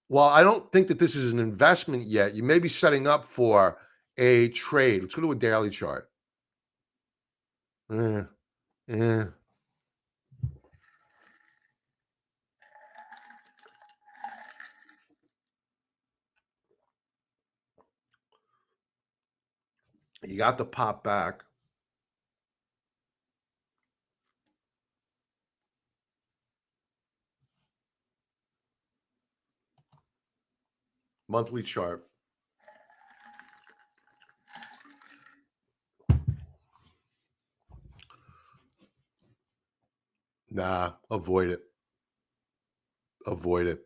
while I don't think that this is an investment yet, you may be setting up for a trade. Let's go to a daily chart. You got the pop back. Monthly chart. Nah, avoid it. Avoid it.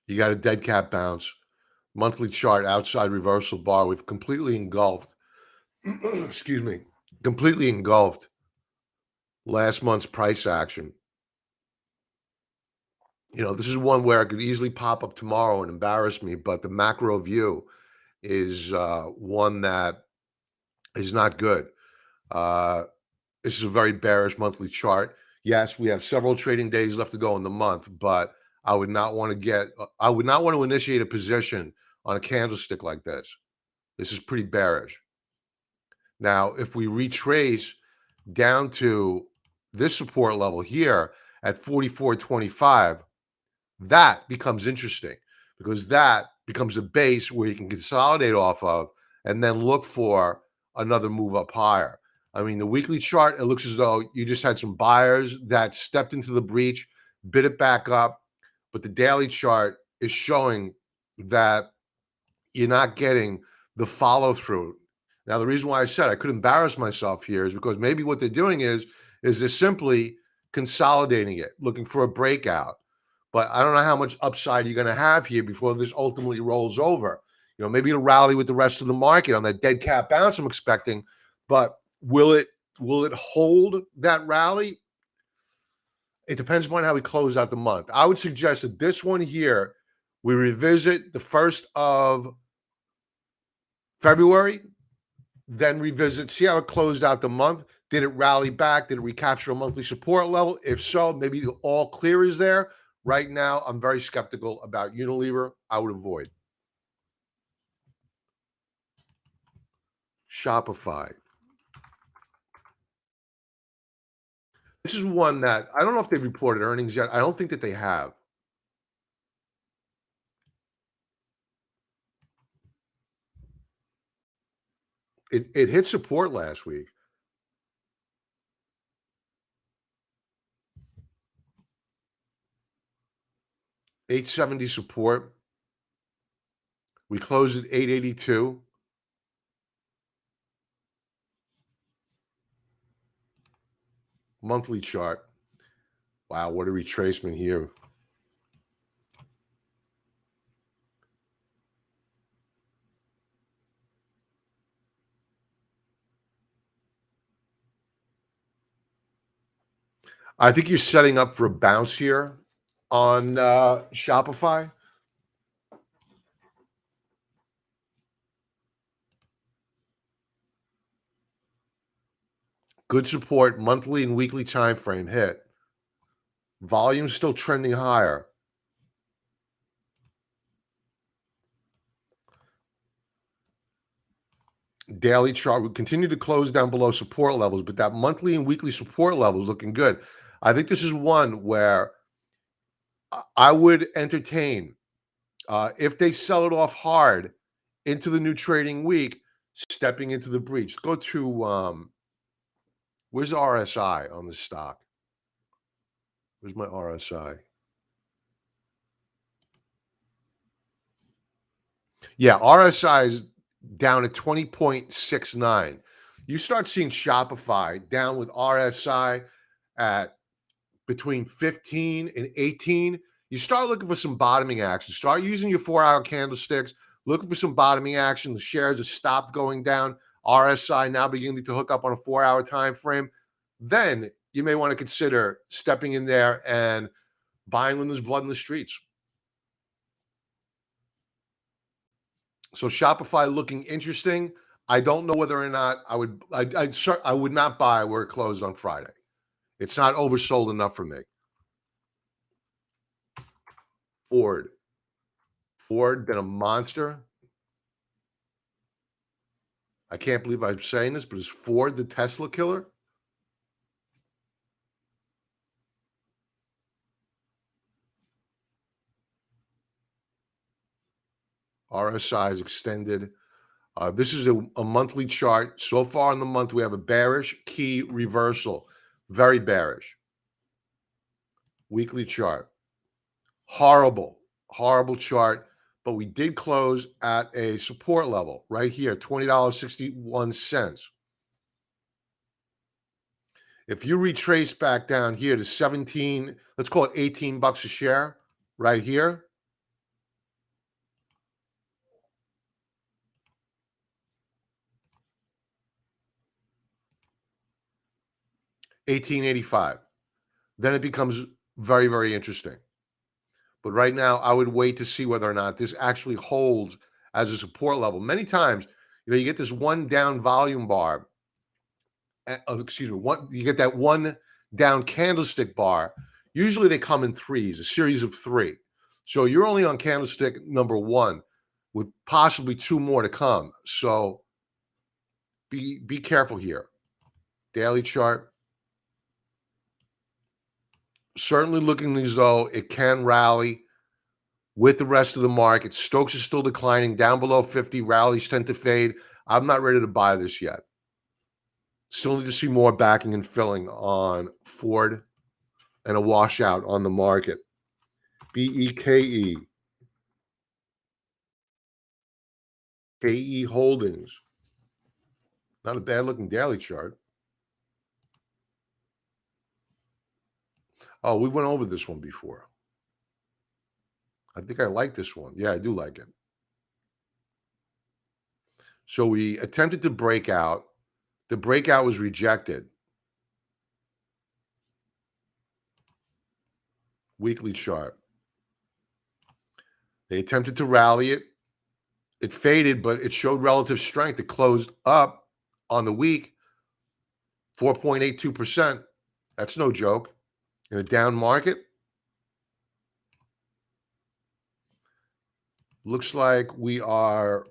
You got a dead cat bounce. Monthly chart outside reversal bar. We've completely engulfed. Excuse me. Completely engulfed last month's price action. This is one where I could easily pop up tomorrow and embarrass me, but the macro view is one that is not good. Uh, this is a very bearish monthly chart. Yes, we have several trading days left to go in the month, but I would not want to initiate a position on a candlestick like this. This is pretty bearish. Now, if we retrace down to this support level here at 44.25, that becomes interesting because that becomes a base where you can consolidate off of and then look for another move up higher. I mean, the weekly chart, it looks as though you just had some buyers that stepped into the breach, bid it back up, but the daily chart is showing that you're not getting the follow through. Now, the reason why I said I could embarrass myself here is because maybe what they're doing is they're simply consolidating it, looking for a breakout. But I don't know how much upside you're going to have here before this ultimately rolls over. Maybe it'll rally with the rest of the market on that dead cat bounce I'm expecting. But will it hold that rally? It depends upon how we close out the month. I would suggest that this one here, we revisit the 1st of February, then revisit, see how it closed out the month. Did it rally back? Did it recapture a monthly support level? If so, maybe the all clear is there. Right now, I'm very skeptical about Unilever. I would avoid. Shopify. This is one that I don't know if they've reported earnings yet. I don't think that they have. It hit support last week. 870 support. We closed at 882. Monthly chart. Wow, what a retracement here. I think you're setting up for a bounce here on Shopify. Good support, monthly and weekly time frame hit. Volume still trending higher. Daily chart would continue to close down below support levels, but that monthly and weekly support level is looking good. I think this is one where I would entertain if they sell it off hard into the new trading week, stepping into the breach. Go to where's RSI on the stock? Where's my RSI? Yeah, RSI is down at 20.69. You start seeing Shopify down with RSI at between 15 and 18. You start looking for some bottoming action. Start using your 4-hour candlesticks, looking for some bottoming action. The shares have stopped going down. RSI now beginning to hook up on a 4-hour time frame. Then you may want to consider stepping in there and buying when there's blood in the streets. So Shopify looking interesting. I don't know whether or not I would not buy where it closed on Friday. It's not oversold enough for me. Ford. Ford been a monster. I can't believe I'm saying this, but is Ford the Tesla killer? RSI is extended. This is a monthly chart. So far in the month, we have a bearish key reversal. Very bearish. Weekly chart. Horrible, horrible chart. But we did close at a support level right here, $20.61. If you retrace back down here to 17, let's call it 18 bucks a share right here. $18.85. Then it becomes very, very interesting. But right now, I would wait to see whether or not this actually holds as a support level. Many times, you get this one down volume bar. You get that one down candlestick bar. Usually they come in threes, a series of three. So you're only on candlestick number one with possibly two more to come. So be careful here. Daily chart. Certainly looking as though it can rally with the rest of the market. Stokes is still declining down below 50. Rallies tend to fade. I'm not ready to buy this yet. Still need to see more backing and filling on Ford and a washout on the market. BEKE. KE Holdings. Not a bad looking daily chart. Oh, we went over this one before. I think I like this one. Yeah, I do like it. So we attempted to break out. The breakout was rejected. Weekly chart. They attempted to rally it. It faded, but it showed relative strength. It closed up on the week 4.82%. That's no joke. In a down market, looks like we are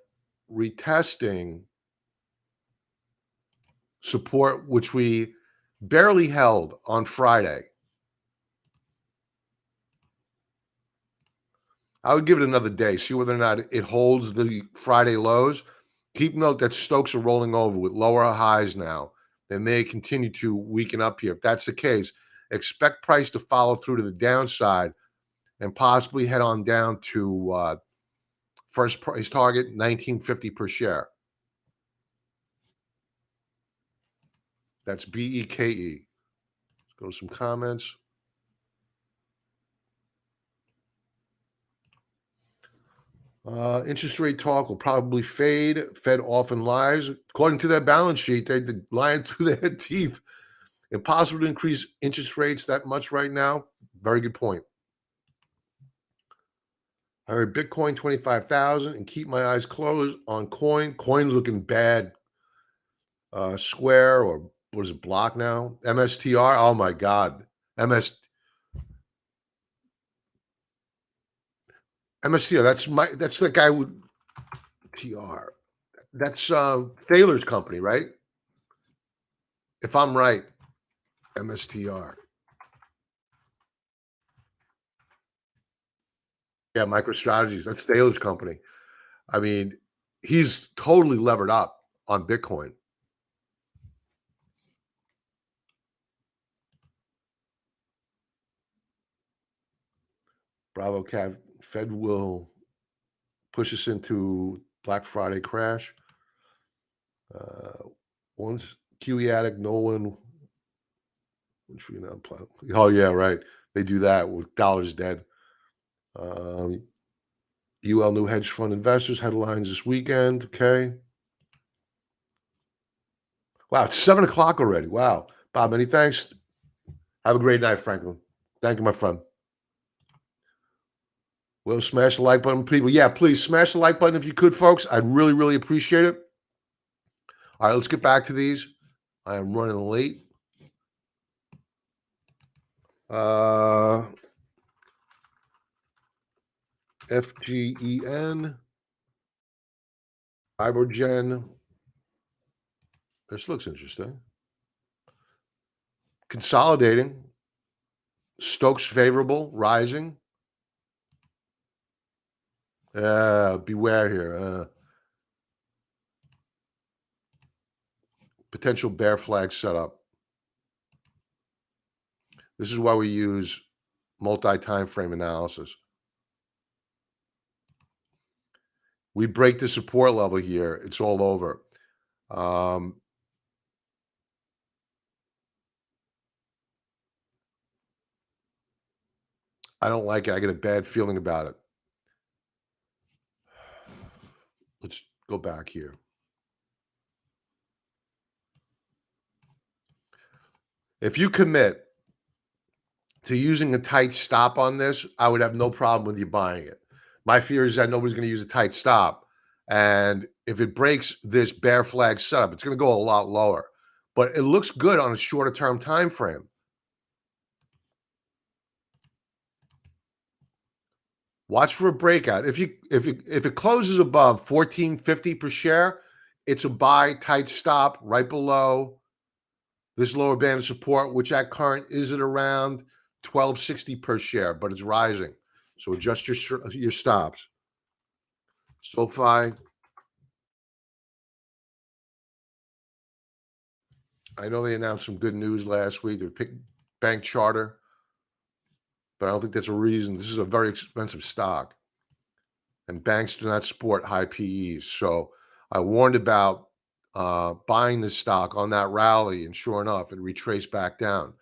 retesting support, which we barely held on Friday. I would give it another day, see whether or not it holds the Friday lows. Keep note that Stokes are rolling over with lower highs now. They may continue to weaken up here. If that's the case, expect price to follow through to the downside and possibly head on down to first price target, $19.50 per share. That's BEKE. Let's go to some comments. Interest rate talk will probably fade. Fed often lies. According to their balance sheet, they're lying through their teeth. Impossible to increase interest rates that much right now. Very good point. I heard Bitcoin 25,000 and keep my eyes closed on coin. Coin's looking bad. Square, or what is it, Block now? MSTR. Oh my God. MSTR. That's the guy with TR. That's Thaler's company, right? If I'm right, MSTR. Yeah, MicroStrategies. That's Thaler's company. I mean, he's totally levered up on Bitcoin. Bravo Cat. Fed will push us into Black Friday crash. Once QE addict, no one. Oh yeah, right. They do that with dollars dead. UL new hedge fund investors headlines this weekend. Okay. Wow, it's 7 o'clock already. Wow. Bob, many thanks. Have a great night, Franklin. Thank you, my friend. Will smash the like button, people. Yeah, please smash the like button if you could, folks. I'd really, really appreciate it. All right, let's get back to these. I am running late. FGEN. Ibergen. This looks interesting. Consolidating. Stokes favorable, rising. Beware here. potential bear flag setup. This is why we use multi-time frame analysis. We break the support level here, it's all over. I don't like it. I get a bad feeling about it. Let's go back here. If you commit to using a tight stop on this, I would have no problem with you buying it. My fear is that nobody's going to use a tight stop. And if it breaks this bear flag setup, it's going to go a lot lower. But it looks good on a shorter term time frame. Watch for a breakout. If it closes above $14.50 per share, it's a buy, tight stop right below this lower band of support, which at current is at around $12.60 per share, but it's rising. So adjust your stops. SoFi. I know they announced some good news last week. They picked bank charter, but I don't think that's a reason. This is a very expensive stock, and banks do not support high PEs. So I warned about buying this stock on that rally, and sure enough, it retraced back down.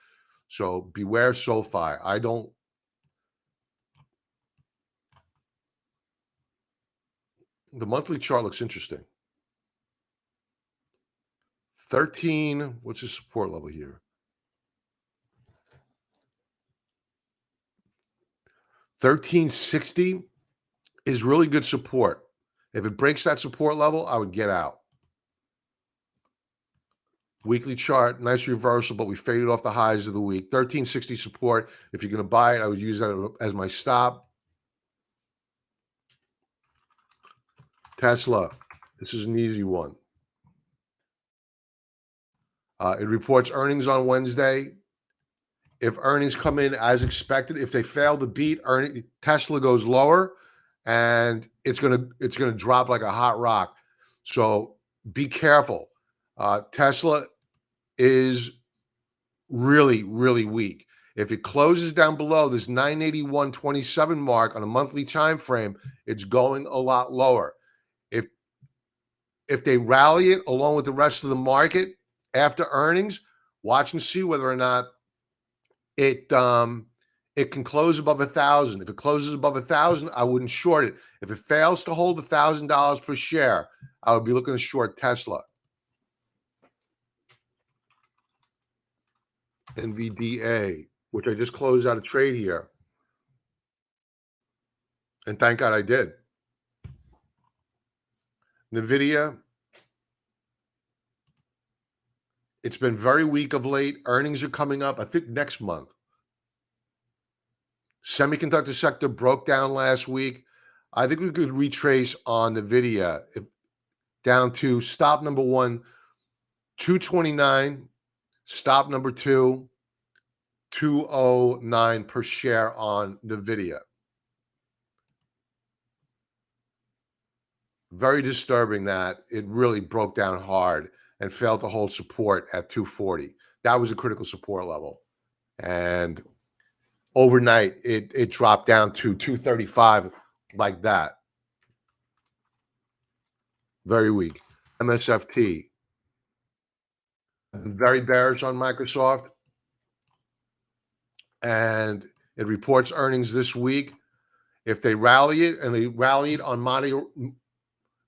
So beware SoFi. The monthly chart looks interesting. 13, what's the support level here? 1360 is really good support. If it breaks that support level, I would get out. Weekly chart, nice reversal, but we faded off the highs of the week. 1360 support. If you're going to buy it, I would use that as my stop. Tesla, this is an easy one. It reports earnings on Wednesday. If earnings come in as expected, if they fail to beat earnings, Tesla goes lower, and it's gonna drop like a hot rock. So be careful. Tesla is really, really weak. If it closes down below this 981.27 mark on a monthly time frame, it's going a lot lower. If they rally it along with the rest of the market after earnings, watch and see whether or not it can close above 1,000. If it closes above 1,000, I wouldn't short it. If it fails to hold $1,000 per share, I would be looking to short Tesla. Nvidia, which I just closed out a trade here. And thank God I did. Nvidia, it's been very weak of late. Earnings are coming up, I think, next month. Semiconductor sector broke down last week. I think we could retrace on Nvidia down to stop number one, 229, stop number two, 209 per share on Nvidia. Very disturbing that it really broke down hard and failed to hold support at 240. That was a critical support level. And overnight, it dropped down to 235 like that. Very weak. MSFT. Very bearish on Microsoft. And it reports earnings this week. If they rally it, and they rally it on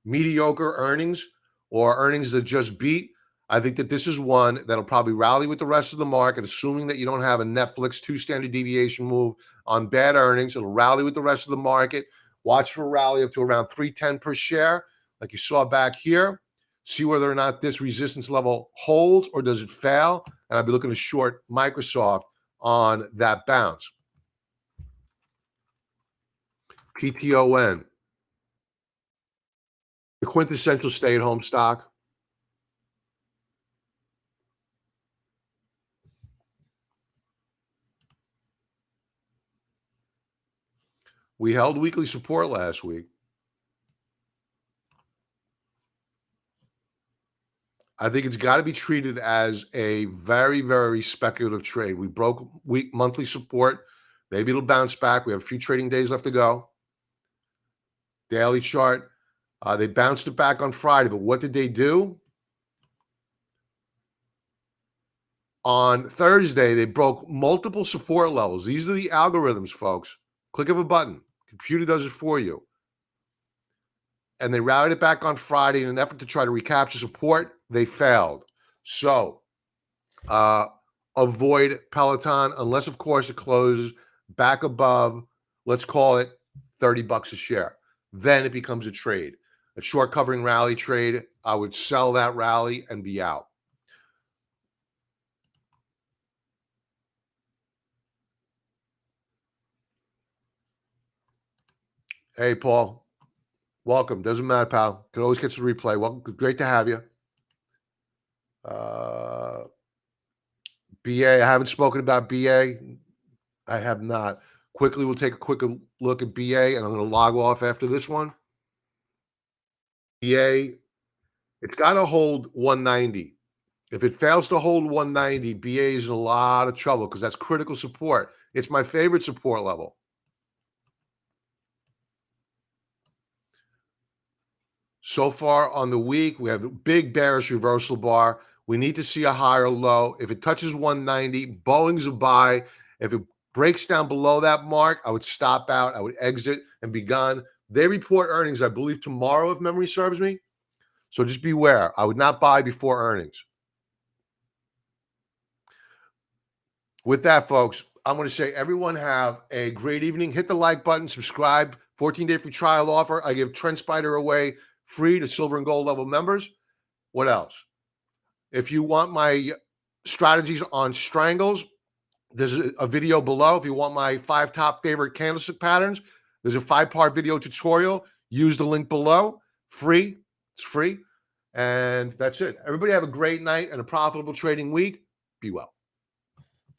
mediocre earnings or earnings that just beat, I think that this is one that'll probably rally with the rest of the market, assuming that you don't have a Netflix 2 standard deviation move on bad earnings. It'll rally with the rest of the market. Watch for a rally up to around 310 per share, like you saw back here. See whether or not this resistance level holds or does it fail. And I'll be looking to short Microsoft on that bounce. PTON, the quintessential stay-at-home stock. We held weekly support last week. I think it's got to be treated as a very, very speculative trade. We broke monthly support. Maybe it'll bounce back. We have a few trading days left to go. Daily chart. They bounced it back on Friday, but what did they do? On Thursday, they broke multiple support levels. These are the algorithms, folks. Click of a button. Computer does it for you. And they rallied it back on Friday in an effort to try to recapture support. They failed. So avoid Peloton unless, of course, it closes back above, let's call it $30 a share. Then it becomes a trade. A short covering rally trade, I would sell that rally and be out. Hey, Paul. Welcome. Doesn't matter, pal. Can always catch the replay. Welcome. Great to have you. BA, I haven't spoken about BA. I have not. Quickly, we'll take a quick look at BA, and I'm going to log off after this one. BA, it's got to hold 190. If it fails to hold 190, BA is in a lot of trouble because that's critical support. It's my favorite support level. So far on the week, we have a big bearish reversal bar. We need to see a higher low. If it touches 190, Boeing's a buy. If it breaks down below that mark, I would stop out. I would exit and be gone. They report earnings, I believe, tomorrow, if memory serves me. So just beware. I would not buy before earnings. With that, folks, I'm going to say everyone have a great evening. Hit the like button, subscribe. 14-day free trial offer. I give TrendSpider away free to silver and gold level members. What else? If you want my strategies on strangles, there's a video below. If you want my 5 top favorite candlestick patterns, there's a 5-part video tutorial. Use the link below. Free. It's free. And that's it. Everybody have a great night and a profitable trading week. Be well.